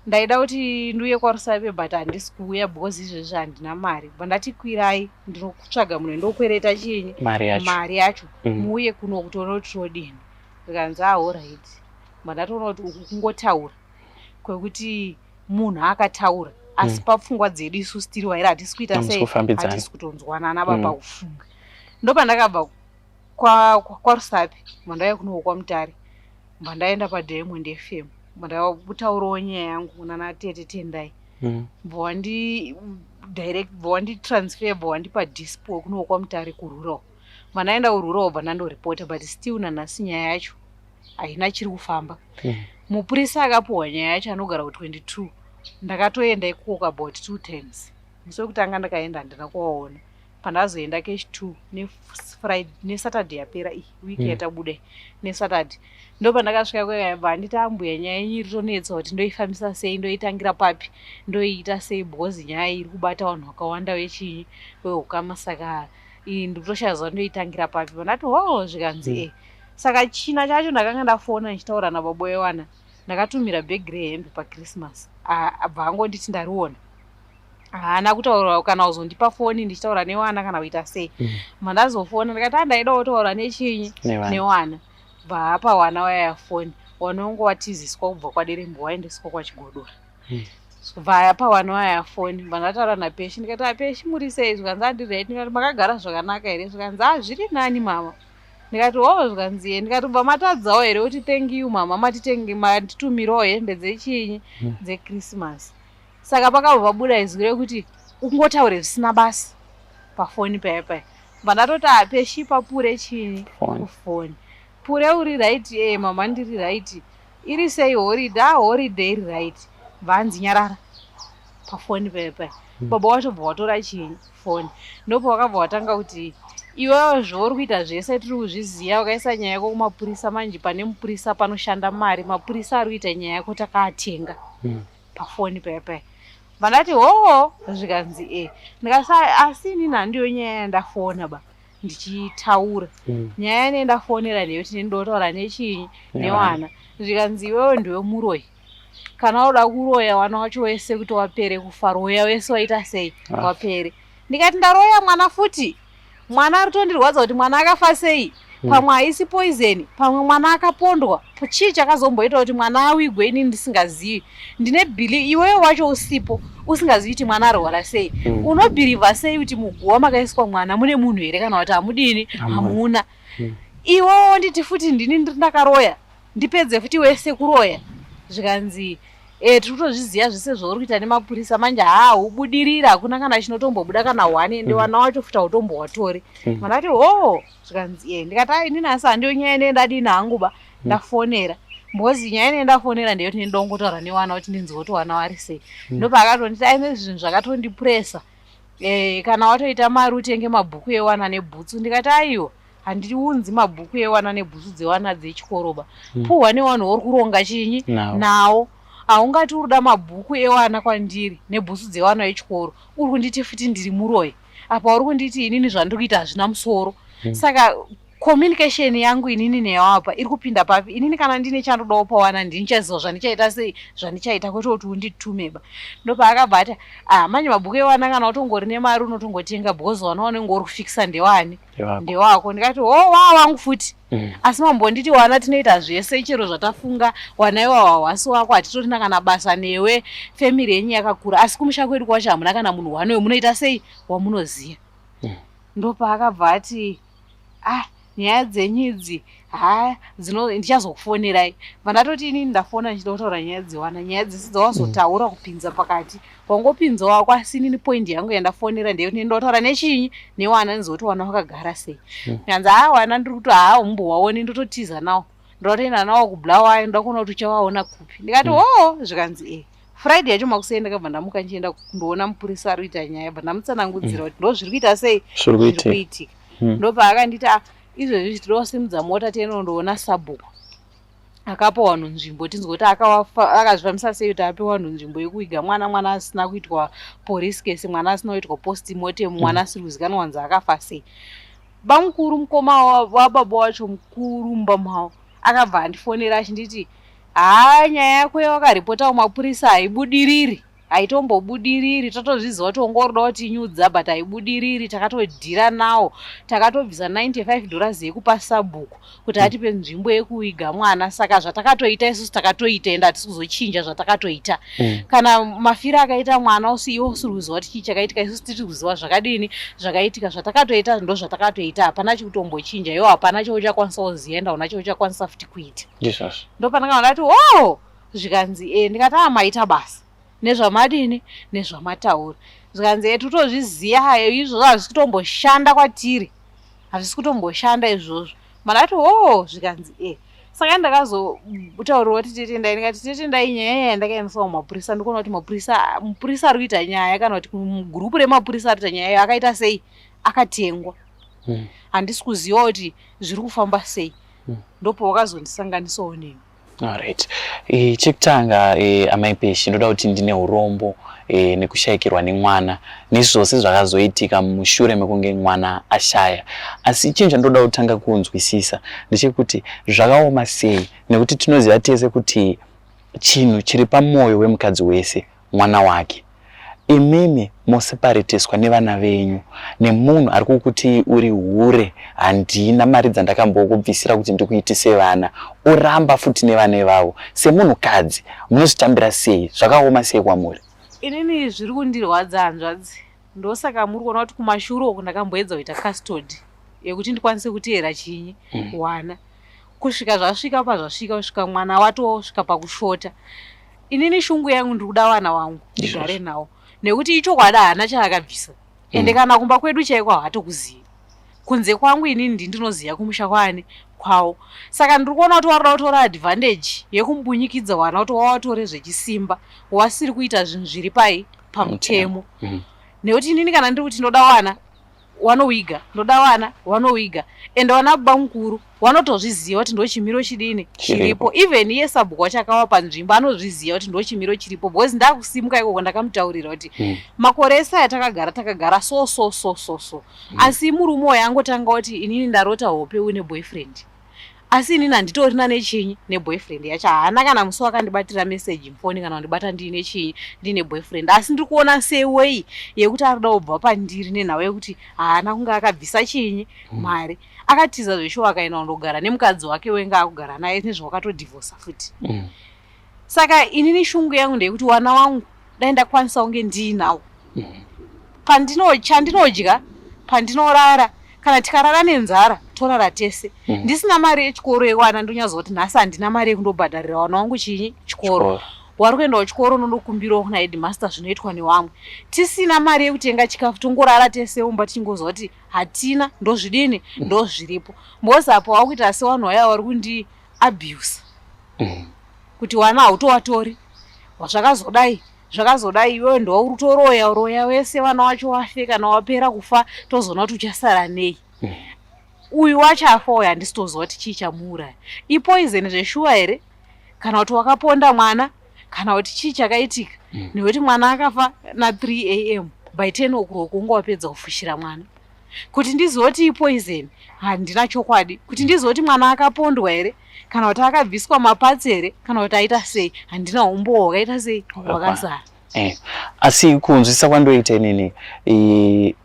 S4: ndaida kuti ndiuye kwarusape but handisi kuuya because izvezvi handina mari vandati kwirai ndinokutsvaga munhu ndokwereta chinyi mari yacho muuye kuno kutoona kuti todini zvikanzi right vandatoona kuti uku kungotaura kwekuti munhu akataura asi papfungwa dzedu isusu tiri waira hatisi kuita sei hatisi kutonzwanana baba kufunga ndopandakabva kwarusape mandauya kuno kwamutare mandaenda paDiamond FM mandakutaurawo nyaya yangu nana Tete Tendai bvawandi bvawandipa dispo kuno kwamutare kuRural mandaenda kuRural bva ndandoripota but still nanhasi nyaya yacho haina chiri kufamba mupurisa akapuhwa nyaya yacho anogara ku22 ndakatoenda ikoko about 2 times musi wekutanga ndakaenda handina kuwaona pandazoenda kechi2 neSaturday yapera wiki yatabuda neSaturday ndopandakasvika kwekabva handiti ambuya nyaya yenyu iri tonetsa kuti ndoifambisa sei ndoitangira papi ndoiita sei because nyaya iri kubata vanhu vakawanda vechinyi weukama saka ndiri kutoshaziva ndoitangira papi vandati zvikanzi saka china chacho ndakanga ndafona ndichitaura nababa wewana ndakatumira bhegi rehembe paChristmas abva angonditi ndariona haana kutaura kana uzondipa foni ndichitaura newana kana kuita sei mandazofona ndikati andaida kutaura nechinyi newana bva apa wana waya foni wana wangu watiziswa kubva kwaDerembo waendeswa kwaChigodora bva apa wana waya foni vandataura naPeshi ndikati aPeshi muri sei zvikanzi andiright ndikati makagara zvakanaka here zvikanzi zviri nani mama ndikati zvikanzi ndikati bva matadzawo here kuti thank you mama matitumirawo hembe dzechinyi dzeChristmas saka pakabva pabuda izwi rekuti ungotaure zvisina basa pafoni payapaya vandatoti aPeshi papure chinyi kufoni pure uri right mama ndiri right iri sei holiday iri right vanzi nyarara pafoni payapaya baba wacho bva watora chinyi foni ndopo wakabva watanga kuti iwewo zvauri kuita zvese tiri kuzviziva wakaisa nyaya yako kumapurisa manje pane mupurisa panoshanda mari mapurisa ari kuita nyaya yako takaatenga pafoni payapaya vandati zvikanzi ndikasa asi inini handiyo nyaya yandafona ndichitaura nyaya yanendafonera neyoti ndotaura nechinyi newana zvikanzi iwewe ndiwe muroyi kana uda kuroya wana wacho wese kuti wapere kufa roya wese waita sei wapere ndikati ndaroya mwana futi mwana ari tondirwadza kuti mwana akafa sei pamwe haisi poison pamwe mwana akapondwa chii chakazomboita kuti mwana awigwe ini ndisingazivi ndine bhili iwewe wacho usipo usingazivi kuti mwana arwara sei unobhirivha sei kuti muguwa makaiswa mwana mune munhu here kana kuti hamudini hamuna iwewo nditi futi ndini ndakaroya ndipedze futi wese kuroya zvikanzi tiri kutozviziva zvese zvauri kuita nemapurisa manje ubudirira hakuna kana chinotombobuda kana hwane ende wana wacho futa utombowatori mwana ati zvikanzi ndikati inini asi handiyo nyaya ine ndadini hangu ba ndafonera mbozi nyaya ine ndafonera ndeyoti ndinoda kungotaura newana kuti ndinzwa kuti wana wari sei ndopaakatonditi aine zvinhu zvakatondipuresa kana watoita mari utenge mabhuku ewana nebhutsu ndikati aiwa handiunzi mabhuku ewana nebhutsu dzewana dzechikoroba puhwa newanhu uri kuronga chinyi nawo haungati urida mabhuku ewana kwandiri nebhutsu dzewana vechikoro uri kunditi futi ndiri muroyi apa uri kunditi inini zvandiri kuita hazvina musoro saka communication yangu inini newapa iri kupinda papi inini kana ndine chandodawo pawana ndinichaziva zvandichaita sei zvandichaita kwete kuti unditumeba ndopaakabva ati manje mabhuku ewana kana utongori nemari unotongotenga because wana unenge uri kufikisa ndewani ndewako ndikati wangu futi asi mambonditi wana tinoita zvese chero zvatafunga wana iwawa wasi wako hatitorina kana basa newe family yenyu yakakura asi kumusha kwedu kwacho hamuna kana munhu wanewe munoita sei wamunoziva ndopaakabva ati nyaya dzenyidzi ndichazokufonerai vandatoti inini ndafona ndichida kutaura nyaya dzewana nyaya dzisi dzawazotaura kupinza pakati wangopinza wako asi inini point yangu yandafonera ndeyoti ndinoda kutaura nechinyi newana ndizoti wana wakagara sei nyanzi wana ndiri kuti mumbowaoni ndototiza nawo ndotoenda nawo kubulawayo ndoda kuona kuti uchawaona kupi ndikati zvikanzi Friday yacho makusei ndakabva ndamuka ndichienda kundoona mupurisa ari kuita nyaya bva ndamutsanangudzira kuti ndo zviri kuita sei zviri kuitika ndopaakanditi izvezvi tinoda kusimudza mota tienondoona sabhuku akapa wanhu nzvimbo tinzwa kuti akazvifambisa sei kuti ape wanhu nzvimbo yekuiga mwana asina kuitwa police case mwana asina kuitwa postmortem mwana asiri kuzikanwa wanzi akafa sei bamukuru mukoma wababa wacho mukuru mbamawo akabva andifonera achinditi nyaya yako yawakaripota kumapurisa haibudiriri haitombobudiriri totozviziva kuti ongoroda kuti nyudza but haibudiriri takatodhira nawo takatobvisa $95 yekupa sabhuku kuti atipe nzvimbo yekuiga mwana saka zvatakatoita isusu takatoita ende hatisi kuzochinja zvatakatoita kana mafiro akaita mwana iwe usiri kuziva kuti chii chakaitika isusu tiri kuziva zvakadini zvakaitika zvatakatoita ndo zvatakatoita hapana chikutombochinja iwo hapana chauchakwanisa kuziva enda una chauchakwanisa futi kuita ndopandakaona kuti zvikanzi ndikati maita basa nezvamadini nezvamataura zvikanzi totozviziva izvozvo hazvisi kutomboshanda kwatiri hazvisi kutomboshanda izvozvo mana ati zvikanzi saka ndakazotaurirwa kuti tetendai ndikati tetendai nyaya yandakaendesa kumapurisa ndikuona kuti mupurisa ari kuita nyaya kana kuti gurupu remapurisa ari kuita nyaya akaita sei akatengwa handisi kuziva kuti zviri kufamba sei ndopawakazondisanganisawo nemi
S3: Alright. Chekutanga amai Peshi ndoda kuti ndine urombo nekushayikirwa nemwana nezvose zvakazoitika mushure mekunge mwana ashaya. Asi chinhu chandoda kutanga kunzwisisa ndechekuti zvakaoma sei nekuti tinoziva tese kuti chinhu chiri pamwoyo wemukadzi wese mwana wake. Imimi moseparateswa nevana venyu nemunhu ari kukuti uri hure handina mari dzandakambokubvisira kuti ndikuitise vana oramba futi nevana vavo semunhukadzi munozvitambira sei zvakaoma sei kwamuri
S4: inini zviri kundirwadza hanzvadzi ndosaka muri kuona kuti kumashure uku ndakamboedza kuita custody yekuti ndikwanise kuteera chinyi wana kusvika zvasvika pazvasvika kusvika mwana watosvika pakushota inini shungu yangu ndiri kuda vana vangu ndigare nawo nekuti ichokwadi hana chaakabvisa ende kana kumba kwedu chaiko hatokuziva kunze kwangu inini ndinoziva kumusha kwani kwawo saka ndiri kuona kuti warida kutora advantage yekumbunyikidza wana kuti wawatore zvechisimba wasiri kuita zvinhu zviri pai pamutemo nekuti inini kana ndiri kuti ndoda wana wanowiga ndoda wana wanowiga ende wana baba mukuru wanotozviziva kuti ndo chimiro chidini chiripo even iye sabhuku wachakawa panzvimbo anozviziva kuti ndo chimiro chiripo because ndakusimuka ikoko ndakamutaurira kuti makore ese takagara so asi murume wayangotanga kuti inini ndarota hope une boyfriend asi inini handitorina nechinyi neboyfriend yacho haana kana musi wakandibatira message mfoni kana kundibata ndine chinyi ndine boyfriend asi ndiri kuona sewei yekuti arida kubva pandiri nenhau yekuti haana kunge akabvisa chinyi mari akatiza zvesho akaenda kundogara nemukadzi wake wenga akugara naye nezvawakatodivhosa futi saka inini shungu yangu ndeyekuti wana wangu dai ndakwanisa kunge ndiinawo chandinodya pandinorara kana tikarara nenzara torara tese ndisina mari yechikoro yewana ndonyazoti nhasi handina mari yekundobhadharira wana wangu chinyi chikoro wari kuenda kuchikoro unokumbirawo kuna headmaster zvinoitwa nevamwe. Tisina mari yekutenga chikafu tongorara tese umba tingozwa kuti hatina ndozvidini ndozviripo. Mbozi apo wakuita sevanhu vaya vari kundi abuse. Kuti wana hautovatori. Zvakazodai iwewe ndourutoroya wese vana wacho wafe kana wapera kufa tozoona kuti uchasara nei. Uyu wachafa uyu handisi toziva kuti chii chamuuraya. Ipoizeni zveshuwa here kana kuti wakaponda mwana kana kuti chii chakaitika nekuti mwana akafa na3 am by 10 o'clock unga wapedza kufushira mwana. Kuti ndizive kuti ipoizeni handina chokwadi. Kuti ndizive kuti mwana akapondwa here kana kuti akabviswa mapatsi here kana kuti aita sei handina umbowa wakaita sei wakazara.
S3: Asi kunzwisa kwandoita inini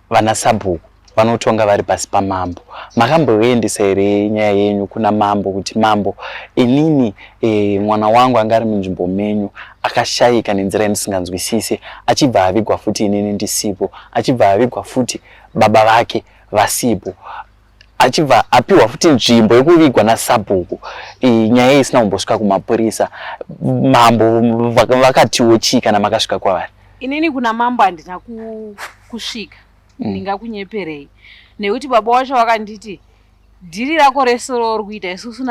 S3: vana sabhuku vanotonga vari pasi pamambo. Makamboendesa here nyaya yenyu kuna mambo kuti mambo inini mwana wangu anga ari munzvimbo menyu akashayika nenzira yandisinganzwisise, achibva avigwa futi inini ndisipo, achibva avigwa futi baba vake vasipo, achibva apiwa futi nzvimbo yekuvigwa nasabhuku. Nyaya isina kumbosvika kumapurisa. Mambo vakatiwo chii kana makasvika kwavari?
S4: Inini kuna mambo handina kusvika. Ndingakunyeperei nekuti baba wacho vakanditi dhiri rako rese rori kuita isusu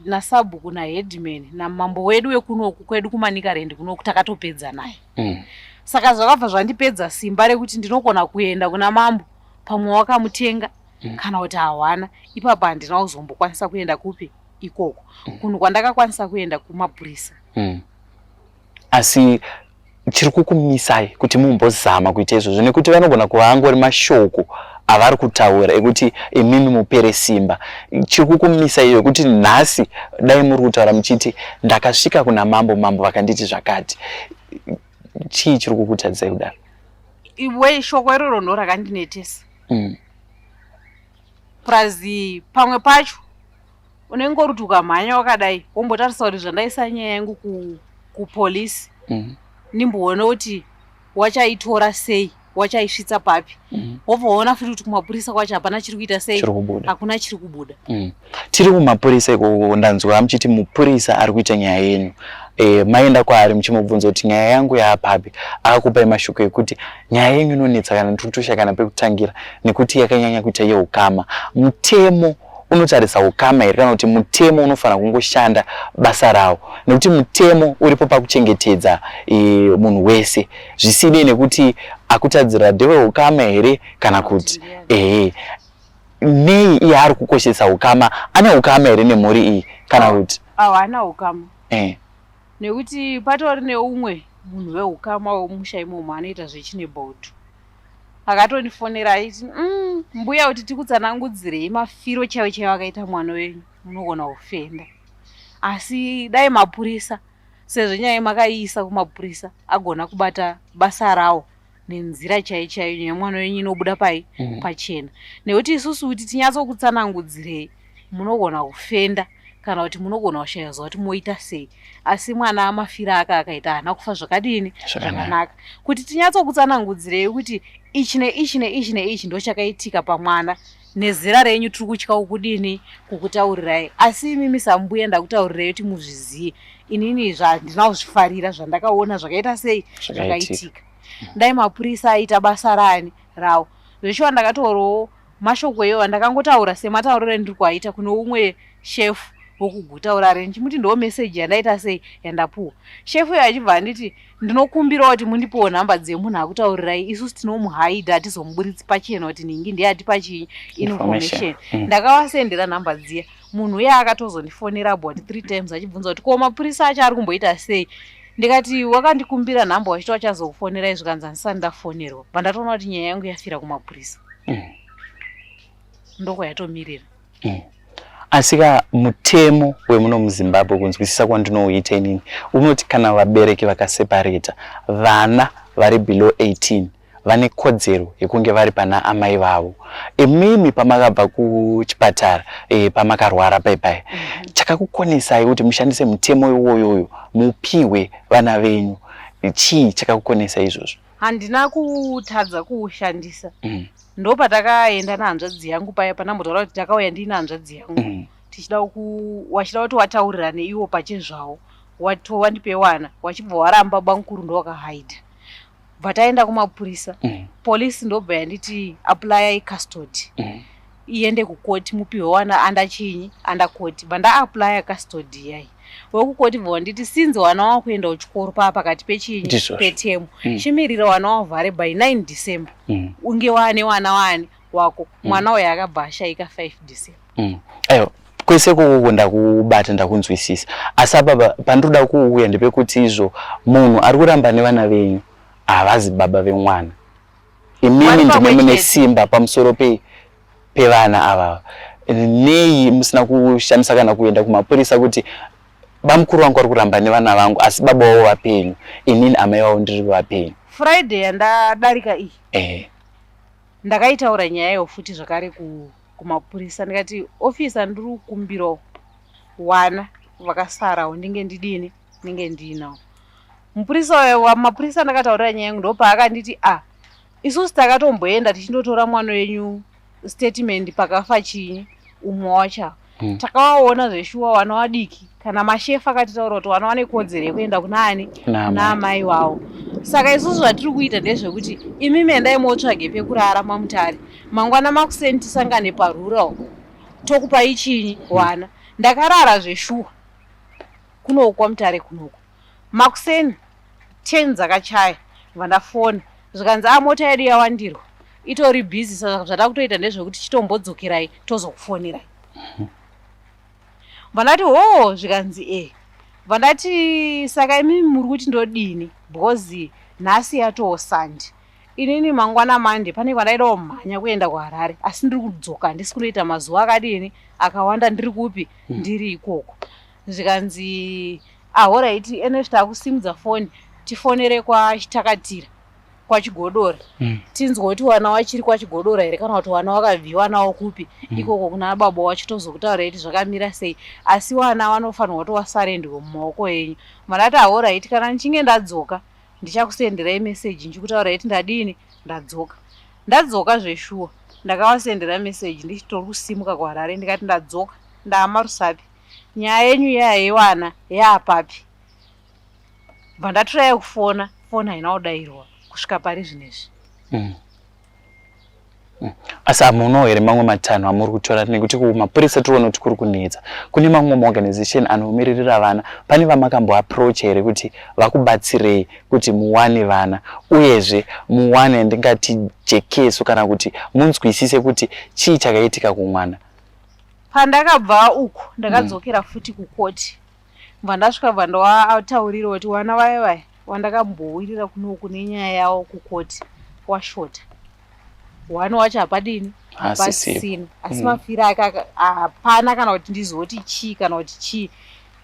S4: nasabhuku naheadman namambo wedu wekunoku kwedu kuManicaland kunoku takatopedza naye. Saka zvakabva zvandipedza simba rekuti ndinogona kuenda kuna mambo pamwe wakamutenga kana kuti hawana. Ipapo handina kuzombokwanisa kuenda kupi ikoko kunhu kwandakakwanisa kuenda kumapurisa.
S3: Asi chiri kukumisai kuti mumbozama kuita izvozvo nekuti vanogona kuva angori mashoko avari kutaura ekuti imimi mupere simba. Chiri kukumisa iyo kuti nhasi dai muri kutaura muchiti ndakasvika kuna mambo vakanditi zvakati. Chii chiri kukutadzai kudaro?
S4: Iwe shoko iroro ndo rakandinetesa. Prazi pamwe pacho unenge uri ukamhanya wakadai wombotarisa kuti zvandaisa nyaya yangu kupolisi nimboona kuti wachaitora sei, wachaisvitsa papi. Wobvaona futi kuti kumapurisa kwacho hapana chiri kuita sei, hakuna chiri kubuda.
S3: Tiri kumapurisa iko ndanzwa muchiti mupurisa ari kuita nyaya yenyu. Maenda kwaari muchimubvunza kuti nyaya yangu yaapapi. Akakupai mashoko ekuti nyaya yenyu inonetsa kana ndikutosha kana pekutangira nekuti yakanyanya kuita yeukama. Mutemo unotarisa ukama here kana kuti mutemo unofana kungoshanda basa rawo nekuti mutemo uripo pakuchengetedza munhu wese zvisidei nekuti akutadzira ndewe ukama here kana kuti nei iye ari kukoshesa ukama. Ane ukama here nemhuri iyi kana kuti
S4: haana ukama nekuti patori neumwe munhu weukama wemusha imomo anoita zvechine bhautu akatonifonera aiti mbuya kuti tikutsanangudzirei mafiro chaiwo akaita mwana wenyu munogona kufenda. Asi dai mapurisa sezvo nyaya makaiisa kumapurisa agona kubata basa rawo nenzira chaiyo yemwana wenyu inobuda pachena nekuti isusu kuti tinyatsokutsanangudzirei munogona kufenda kana kuti munogona kushaya kuti moita sei. Asi mwana amafira akaita hana kufa zvakadini zvakanaka. Kuti tinyatsokutsanangudzirei kuti ichi neichi ndo chakaitika pamwana nezera renyu tiri kutya kukudini kukutaurirai. Asi mimi sambuya ndakutaurirai kuti muzvizive. Inini zvandina kuzvifarira zvandakaona zvakaita sei zvakaitika. Dai mapurisa aita basa rawo zveshuwa ndakatorawo mashoko iwo ndakangotaura sematauriro endiri kuaita kuno umwe shefu wokugutaura renchimuti ndo message yandaita sei yandapuwa. Shefu uyo achibva anditi ndinokumbirawo kuti mundipewo nhamba dzemunhu akutaurirai isusu tinomuhaidha atizomuburitsi pachena kuti ningi ndiye atipa information. Ndakavasendera nhamba dziya. Munhu uye akatozondifonera about 3 times achibvunza kuti ko mapurisa acho ari kumboita sei. Ndikati wakandikumbira nhamba wachiti wachazokufonerai zvikanzi handisati ndafonerwa. Pandatoona kuti nyaya yangu yafira kumapurisa. Ndoko yatomirira.
S3: Asika mutemo wemuno muZimbabwe kunzwisisa kwandinouita inini unoti kana vabereki vakaseparata vana vari below 18 vane kodzero yekunge vari pana amai vavo. Imimi pamakabva kuchipatara pamakarwara paipai chakakukonesai kuti mushandise mutemo iwoyoyo mupiwe vana venyu? Chii chakakukonesa izvozvo?
S4: Handina kutadza kuushandisa. Ndo patakaenda nahanzvadzi yangu paya panambotaura kuti takauya ndina hanzvadzi yangu tichida wachida kuti wataurira neiwo pachezvawo watova ndipe wana wachibva waramba bamukuru ndowakahaidha bva taenda kumapurisa polisi ndobva yanditi apply custody iende kukoti mupiwe wana anda chinyi anda koti banda apply custody yai wekukoti bva wanditi sinzi wana wakuenda kuchikoro pakati pechinyi petemu chimirira wana wavhare by 9 December unge wane wana wako mwana uyo akabva ashaika 5 December
S3: ayo kwese kuko ndakubata ndakunzwisisa asi apa pandoda kuuya ndepekuti izvo munhu ari kuramba nevana venyu havazi baba vemwana imimi ndime mune simba pamusoro pevana ava nei musina kushamisa kana kuenda kumapurisa kuti bamukuru wangu ari kuramba nevana vangu asi baba wavo vapenyu inini amai vavo ndiri vapenyu.
S4: Friday yandadarika iyi ndakaitaura nyaya iyo futi zvakare kumapurisa ndikati ofisa ndiri kukumbirawo wana vakasarawo ndinge ndidini ndinge ndinawo mupurisa wamapurisa ndakataurira nyaya yangu ndopaakanditi isusu takatomboenda tichindotora mwana wenyu statement pakafa chinyi umwe wacho takawaona zveshuwa wana wadiki kana mashefa akatitaura kuti wana wane kodzero yekuenda kunaani naamai wavo saka isusu zvatiri kuita ndezvekuti imimi endai motsvage pekurara mamutare mangwana makuseni tisangane parural tokupai chinyi wana ndakarara zveshuwa kunoko kwamutare kunoko makuseni 10 dzakachaya vandafona zvikanzi mota yedu yawandirwa itori busy saka zvada kutoita ndezvekuti chitombodzokerai tozokufonerai vandati zvikanzi vandati saka imimi muri kuti ndodini because nhasi yatoo Sunday inini mangwana Monday pane kwandaidawo mhanya kuenda kuHarare asi ndiri kudzoka handisi kunoita mazuva akadini akawanda ndiri kupi ndiri ikoko zvikanzi alright ene takusimudza foni tifonere kwachitakatira kwachigodora tinzwa kuti wana wachiri kwachigodora here kana kuti wana wakabviwa nawo kupi ikoko kuna baba wacho tozokutaura kuti zvakamira sei asi wana vanofanirwa kuti wasarendwe mumaoko enyu mandati alright kana ndichinge ndadzoka ndichakusenderai message ndichikutaura kuti ndadini ndadzoka zveshuwa ndakawasendera message ndichitori kusimuka kuHarare ndikati ndadzoka ndaamarusapi nyaya yenyu yayewana yaapapi bvandatiraya kufona foni haina kudairwa kusvika pari zvinezvi
S3: asi amunowo here mamwe matanho amuri kutora nekuti kumapurisa tiriona kuti kuri kunetsa kune mamwe maorganization anomiririra vana pane vamakamboapproach here kuti vakubatsirei kuti muwane vana uyezve muwane ndingati jekeso kana kuti munzwisise kuti chii chakaitika kumwana.
S4: Pandakabva uko ndakadzokera futi kukoti vandasvika vandawataurira kuti wana vaya wandakambowirira kunoku nenyaya yawo kukoti washota wani wacho hapadini hapasina asi mafira ake hapana kana kuti ndizoti chii kana kuti chii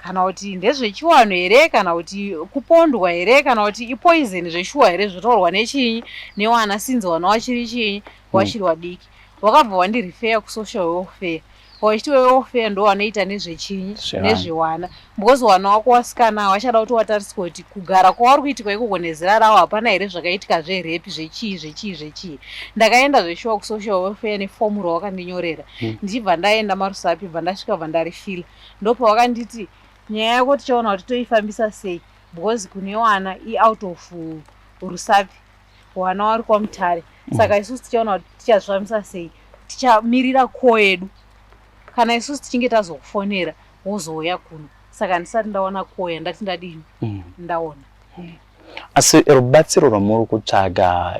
S4: kana kuti ndezvechiwano here kana kuti kupondwa here kana kuti ipoison zveshuwa here zvotaurwa nechinyi newana sinzi wana wachiri chinyi wachiri wadiki wakabva wandirifeya kusocial welfare wachiti welfare ndo wanoita nezvechinyi nezvewana because wana wako wasikana wachada kuti watariswa kuti kugara kwavari kuitika ikoko nezera ravo hapana here zvakaitika zverepi zvechii ndakaenda zveshuwa kusocial welfare nefomu rawakandinyorera ndibva ndaenda marusapi bva ndasvika bva ndarifila ndopawakanditi nyaya yako tichaona kuti toifambisa sei because kune wana out of Rusapi wana wari kwaMutare saka isusu tichaona kuti tichazvifambisa sei tichamirira koo yedu kana isusu tichinge tazokufonera wozouya kuno saka ndisati ndaona koo yandati ndadini ndaona
S3: asi rubatsiro rwamuri kutsvaga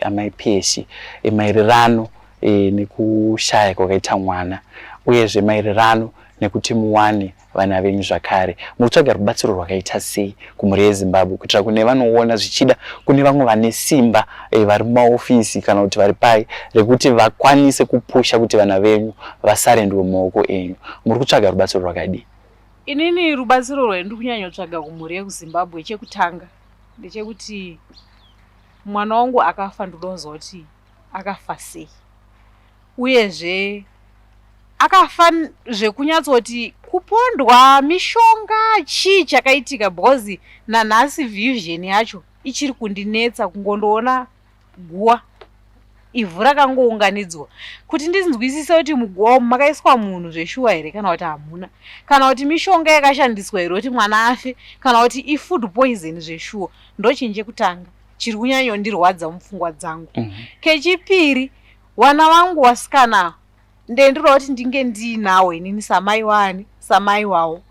S3: amai peshi maererano nekushaya kwakaita mwana uyezve maererano nekuti muwane vana venyu zvakare mutsvaga rubatsiro rwakaita sei kumhuri yeZimbabwe kuitira kune vanoona zvichida kune vamwe vane simba vari mumaofisi kana kuti vari pai rekuti vakwanise kupusha kuti vana venyu vasarendwe mumaoko enyu muri kutsvaga rubatsiro rwakadii?
S4: Inini rubatsiro rwandiri kunyanyotsvaga kumhuri yeZimbabwe chekutanga ndechekuti mwana wangu akafa ndodoza kuti akafa sei uyezve akafa zvekunyatsoti kupondwa mishonga chii chakaitika because nanhasi vision yacho ichiri kundinetsa kungondoona guwa ivhu rakangounganidzwa kuti ndizinzwisise kuti mugwa umu makaiswa munhu zveshuwa here kana kuti hamuna, kana kuti mishonga yakashandiswa here kuti mwana afe, kana kuti ifood poison zveshuwa. Ndochinhu chekutanga chiri kunyanyondirwadza mupfungwa dzangu. Kechipiri, wana wangu wasikana ndendiroda kuti ndinge ndiinawo inini samai wani samai wawo,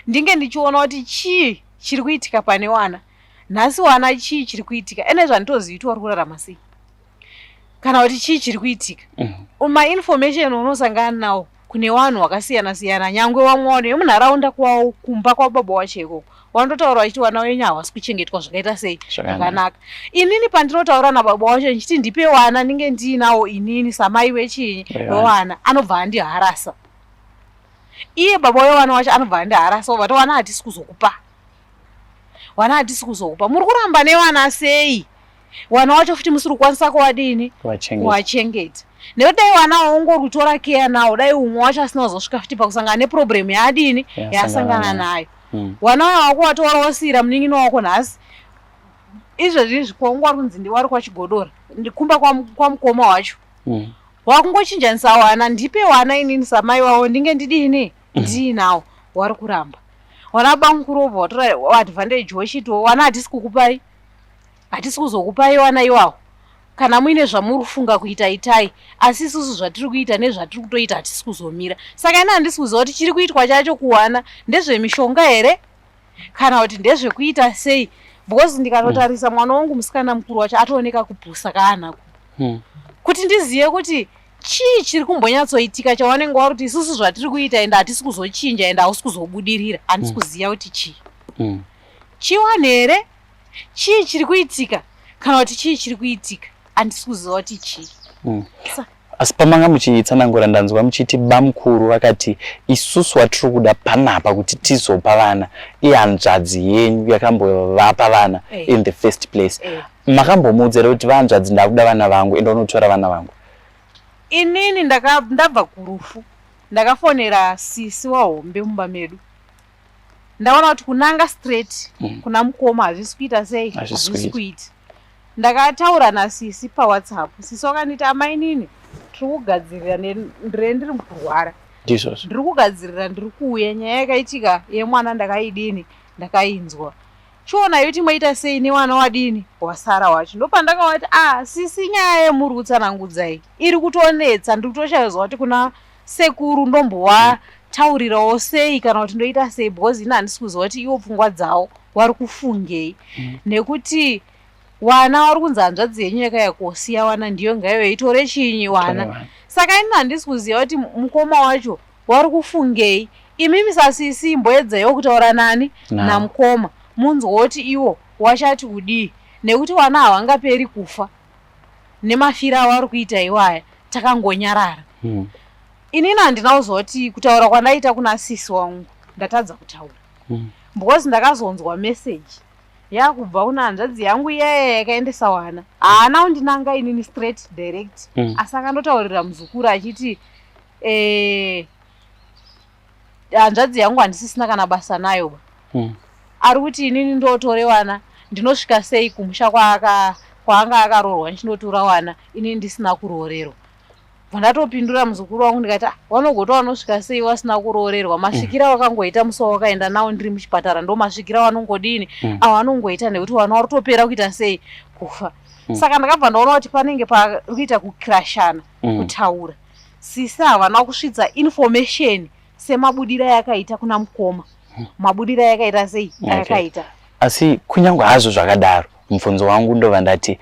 S4: ndinge ndichiona kuti chii chiri kuitika pane wana. Nhasi wana chii chiri kuitika, ene zvanditozivi kuti wari kurarama sei, kana kuti chii chiri kuitika. Information unosangana nawo kune vanhu vakasiyana siyana, nyangwe vamwe vanhu vemunharaunda kwavo kumba kwababa wacho ikoko vanototaura vachiti wana wenyu havasi kuchengetwa zvakaita sei zvakanaka. Inini pandinotaura nababa wacho ndichiti ndipe wana ndinge ndiinawo inini samai wechinyi wewana, anobva andiharasa. Iye baba wewana wacho anobva andiharasa obva wana hatisi kuzokupa, wana hatisi kuzokupa. Muri kuramba newana sei? Wana wacho futi musiri kukwanisa kuwadini kuwachengeta. Nekuti dai wana waungorutora keya nawo, dai umwe wacho asina kuzosvika futi pakusangana neproblemu yaadini yasangana nayo. Wana wayo wakuwatora wasiyira munin'ino wako nhasi. Izvezvi kwangu wari kunzi ndiwari kwachigodora, ndikumba kwamukoma wacho. Wakungochinjanisa wana, ndipe wana inini samai wawo ndinge ndidini ndiinawo. Wari kuramba. Wana bamukuru obva watora advantage wechito, wana hatisi kukupai, hatisi kuzokupai wana iwawo. Kana muine zvamurifunga kuita itai, asi isusu zvatiri kuita nezvatiri kutoita hatisi kuzomira. Saka ina handisi kuziva kuti chiri kuitwa chacho kuwana ndezvemishonga here kana kuti ndezvekuita sei, because ndikanotarisa mwana wangu musikana mukuru wacho atooneka kubhusa kaanako. Kuti ndizive kuti chii chiri kumbonyatsoitika chawanenge wari kuti isusu zvatiri kuita ende hatisi kuzochinja ende hausi kuzobudirira, handisi kuziva kuti chii. Chiwani here, chii chiri kuitika kana kuti chii chiri kuitika, handisi kuziva kuti chii.
S3: Asi pamanga muchitsanangura ndanzwa muchiti bamukuru vakati isusu watiri kuda panapa kuti tizopa vana ihanzvadzi yenyu yakambovapa vana in the first place. Makambomuudzira kuti vahanzvadzi ndakuda vana vangu ende unotora vana vangu?
S4: Inini ndabva kurufu ndakafonera sisi wahombe mumba medu, ndaona kuti kunanga straight kuna mukoma hazvisi kuita sei, hazvisi kuita. Ndakataura nasisi paWhatsApp, sisi wakanditi amai nini tiri kugadzirira ndiri mukurwara, ndiri kugadzirira ndiri kuuya, nyaya yakaitika yemwana ndakaidini ndakainzwa, chiona kuti mwaita sei newana wadini wasara wacho. Ndopandakavati sisi nyaya yemuri kutsanangudzai iri kutonetsa, ndiri kutoshaidzwa kuti kuna sekuru ndombowataurirawo sei kana kuti ndoita sei, because ina handisi kuziva kuti iwo pfungwa dzawo wari kufungei. Nekuti wana wari kunzi hanzvadzi yenyu yakauya kosiya wana ndiyo ngaiyo yeitore chinyi wana. Saka ina handisi kuziva kuti mukoma wacho wari kufungei. Imimi sasisi imboedzaiwo kutaura nani namukoma, munzwa kuti iwo wachati kudii, nekuti wana havangaperi kufa nemafira avari kuita iwaya, takangonyarara. Inini handina kuziva kuti kutaura kwandaita kuna sisi wangu ndatadza kutaura, because ndakazonzwa meseji yakubva kuna hanzvadzi yangu iyaya yakaendesa wana. Haana kundinanga inini straight direct, asi akandotaurira muzukuru achiti hanzvadzi yangu handisisina kana basa nayo ari kuti inini ndotore wana ndinosvika sei kumusha kwaanga akaroorwa ndichindotora wana inini ndisina kuroorerwa. Vandatopindura muzukuru wangu ndikati wanogota wanosvika sei wasina kuroorerwa, masvikira wakangoita musawo wakaenda nawo ndiri muchipatara ndo masvikira wanongodini awanongoita, nekuti wana wari topera kuita sei kufa. Saka ndakabva ndaona kuti panenge pari kuita kukrashana kutaura. Sisi havana kusvitsa information semabudira yakaita kuna mukoma, mabudira yakaita sei yakaita.
S3: Asi kunyangwe hazvo zvakadaro, mubvunzo wangu ndobva ndati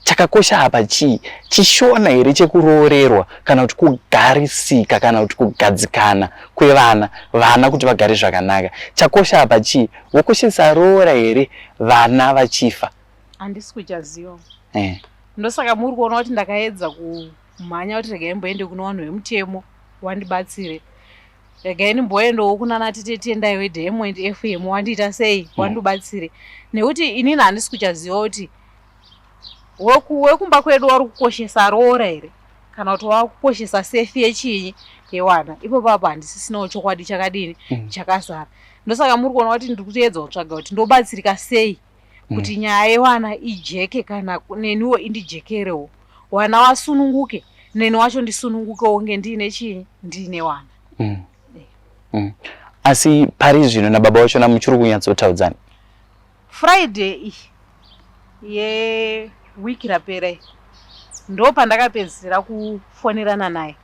S3: chakakosha apa chii? Chishona here chekuroorerwa kana kuti kugarisika kana kuti kugadzikana kwevana, vana kuti vagare zvakanaka? Chakosha apa chii? Wokoshesa roora here vana vachifa?
S4: Handisi kuchaziva. Ndosaka muri kuona kuti ndakaedza kumhanya kuti regai mboende kuna vanhu vemutemo wandibatsire, regai ndimboendawo kuna natete tendai weDiamond FM wandiita sei wandibatsire, nekuti inini handisi kuchaziva kuti wekumba kwedu wari kukoshesa roora here kana kuti wari kukoshesa sefi yechinyi yewana. Ipo papa handisisinawo chokwadi chakadini chakazara. Ndosaka muri kuona kuti ndiri kutoedza kutsvaga kuti ndobatsirika sei kuti nyaya yewana ijeke kana neniwo indijekerewo. wana wasununguke neni wacho ndisununguke onge ndine chii ndine wana.
S3: Asi pari zvino nababa wacho muchiri kunyatsotaudzana?
S4: Friday ye wiki rapera ndo pandakapedzera kufonerana naye.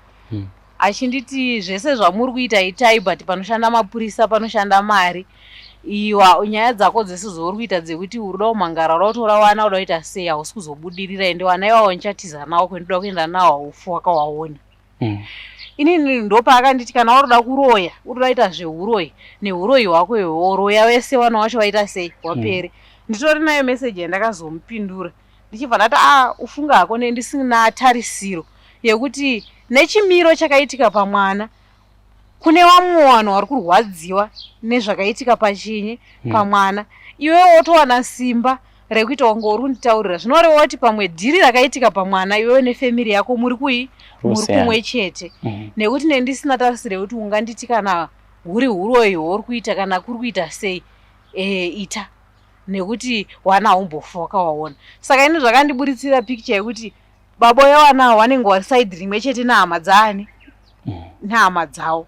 S4: Achinditi zvese zvamuri kuita itai, but panoshanda mapurisa, panoshanda mari, iwa nyaya dzako dzese zvauri kuita dzekuti uruda kumhangara unotora wana uda kuita sei hausi kuzobudirira, ende wana iwawo ndichatiza nawo kwendoda kuenda nawo haufu wakawaona. Inini ndo paakanditi kana waruda kuroya uruda kuita zveuroyi neuroyi hwako woroya wese wana wacho waita sei wapere. Nditori nayo message yandakazomupindura ndichibva ndati ufunga hako ndisina tarisiro yekuti nechimiro chakaitika pamwana kune vamwe vanhu vari kurwadziwa nezvakaitika pachinyi pamwana, iwe wotowana simba rekuita kunge uri kunditaurira zvinoreva kuti pamwe dhiri rakaitika pamwana iwewe nefamily yako muri kumwe chete. Nekuti nendisina tarisiro yekuti unganditi kana huri uroyi hwauri kuita kana kuri kuita sei ita, nekuti wana haumbofa wakawaona. Saka ini zvakandiburitsira picture yekuti baba yewana wanenge vari side rimwe chete nehama dzaani nehama dzawo,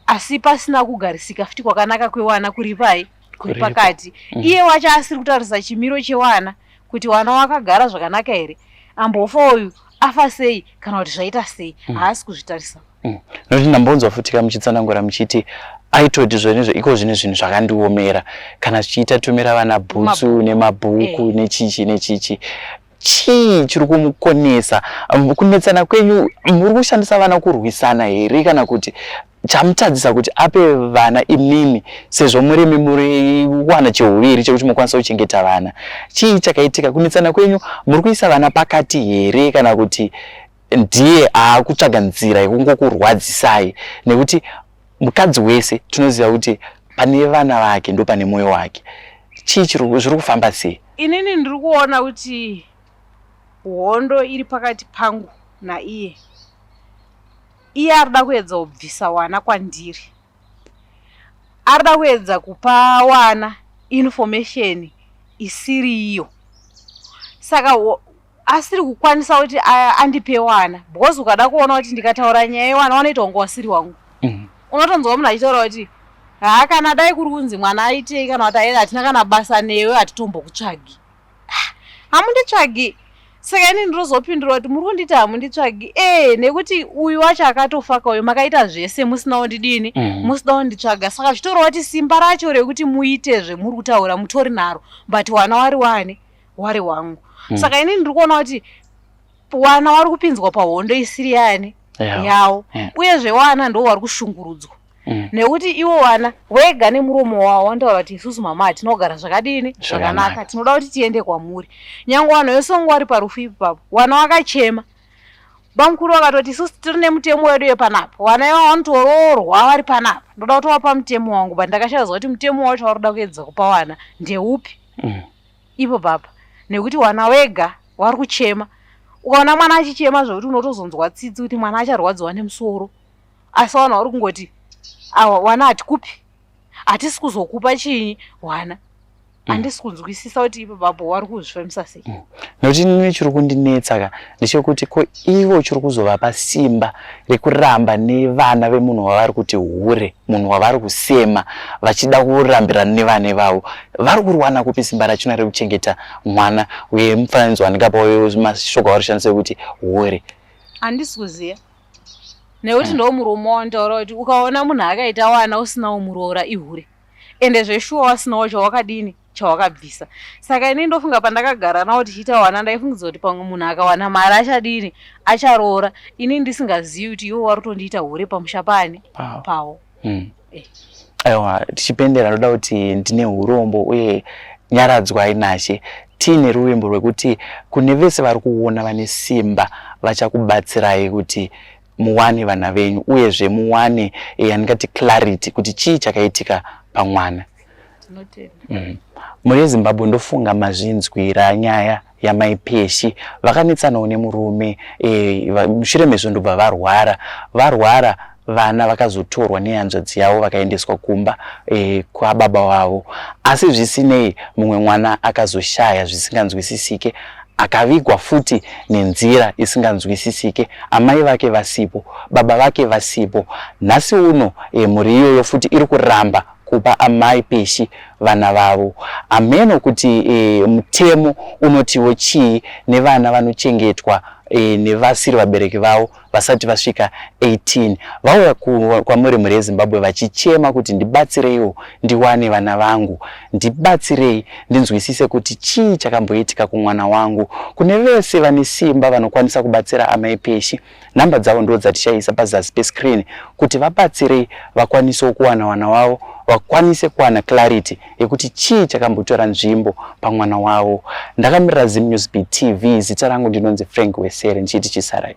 S4: asi pasina kugarisika futi kwakanaka kwewana kuri pai kuri pakati. Iye wacho asiri kutarisa chimiro chewana kuti wana wakagara zvakanaka here, ambofa uyu afa sei kana kuti zvaita sei, haasi kuzvitarisa.
S3: Nokuti ndambonzwa futi muchitsanangura muchiti aitoti zvenizvo iko zvine zvinhu zvakandiomera kana zvichiita tumira vana bhutsu nemabhuku nechichi chii chiri kumukonesa? Kunetsana kwenyu muri kushandisa vana kurwisana here kana kuti chamutadzisa kuti ape vana imimi sezvo muri wana chehuviri chekuti mukwanisa kuchengeta vana? Chii chakaitika? Kunetsana kwenyu muri kuisa vana pakati here kana kuti ndiye akutsvaga nzira yekungokurwadzisai? Nekuti mukadzi wese tinoziva kuti pane vana vake ndo pane mwoyo wake. Chii zviri kufamba sei?
S4: Inini ndiri kuona kuti hondo iri pakati pangu naiye. Iye arida kuedza kubvisa wana kwandiri, arida kuedza kupa wana information isiri iyo. Saka asiri kukwanisa kuti andipe wana, because ukada kuona kuti ndikataura nyaya yewana wanoita kunge wasiri wangu. Unotonzwa munhu achitaura kuti kana dai kuri kunzi mwana aitei kana kuti hatina kana basa newe hatitombokutsvagi. Hamunditsvagi. Saka ini ndinozopindura kuti muri kunditi hamunditsvagi. Nekuti uyu wacho akatofa kauyu makaita zvese musina kundidini, musina kunditsvaga. Saka zvitoreva kuti simba racho rekuti muite zvemuri kutaura mutori naro, but wana wari wangu. Saka ini ndiri kuona kuti wana wari kupinzwa pahondo isiri yani yawo, uyezve wana ndo wari kushungurudzwa. Nekuti iwo wana wega nemuromo wawo wandaura kuti isusu mama tinogara zvakadini zvakanaka, tinoda kuti tiende kwamuri. Nyange vanhu vese vangu vari parufu ipapo, wana wakachema. Bamukuru vakatoti isusu tiri nemutemo wedu yepanapa, wana iva vanotoroorwa vari panapa, ndoda kutovapa mutemo wangu, but ndakashayazva kuti mutemo wacho waruda kuedza kupa wana ndeupi ipo papa. Nekuti wana wega wari kuchema, ukaona mwana achichema zvokuti unotozonzwa tsitsi kuti mwana acharwadziwa nemusoro, asi vanhu vari kungoti wana hatikupi, hatisi kuzokupa chinyi wana. Handisi kunzwisisa kuti ipo papo wari kuzvifambisa sei.
S3: Nokuti nini chiri kundinetsa ndechekuti ko ivo chiri kuzovapa simba rekuramba nevana vemunhu wavari kuti hure, munhu wavari kusema vachida kurambirana nevana vavo. Vari kuriwana kupi simba rachona rekuchengeta mwana uye mufananidzo wandingapa mashoko avari kushandisa kuti hure?
S4: Handisi kuziva. Nekuti ndo muromo wandaura kuti ukaona munhu akaita wana usina kumuroora ihure, ende zveshuwa wasinawo chawakadini chawakabvisa. Saka ini ndofunga pandakagara nawo tichiita wana ndaifungidza kuti pamwe munhu akawana mari achadini acharoora, ini ndisingazivi kuti iwo wari kutondiita hure pamusha pani pawo.
S3: Aiwa, tichipendera ndoda kuti ndine urombo uye nyaradzwai nashe. Tiine rurembo rwekuti kune vese vari kuona vane simba vachakubatsirai kuti muwane vana venyu uyezve muwane yandingati clarity kuti chii chakaitika pamwana. Muri Zimbabwe ndofunga mazvinzwira nyaya yamaipeshi vakanetsanawo nemurume mushure mezvo ndobva varwara vana vakazotorwa nehanzvadzi yavo vakaendeswa kumba kwababa wavo. Asi zvisinei mumwe mwana akazoshaya zvisinganzwisisike akavigwa futi nenzira isinganzwisisike, amai vake vasipo, baba vake vasipo. Nhasi uno mhuri iyoyo futi iri kuramba kupa amai peshi vana vavo. Ameno kuti mutemo unotiwo chii nevana vanochengetwa nevasiri vabereki vavo vasati vasvika 18. Vauya kwamuri mhuri yeZimbabwe vachichema kuti ndibatsireiwo ndiwane vana vangu, ndibatsirei ndinzwisise kuti chii chakamboitika kumwana wangu. Kune vese vane simba vanokwanisa kubatsira amai peshi, namba dzavo ndo dzatichaisa pazasi pescreen kuti vabatsirei vakwanisewo kuwana wana wavo, vakwanise kuwana clarity yekuti chii chakambotora nzvimbo pamwana wavo. Ndakamirira Zim News Beat TV, zita rangu ndinonzi Frank Wesere, nchiti chisarai.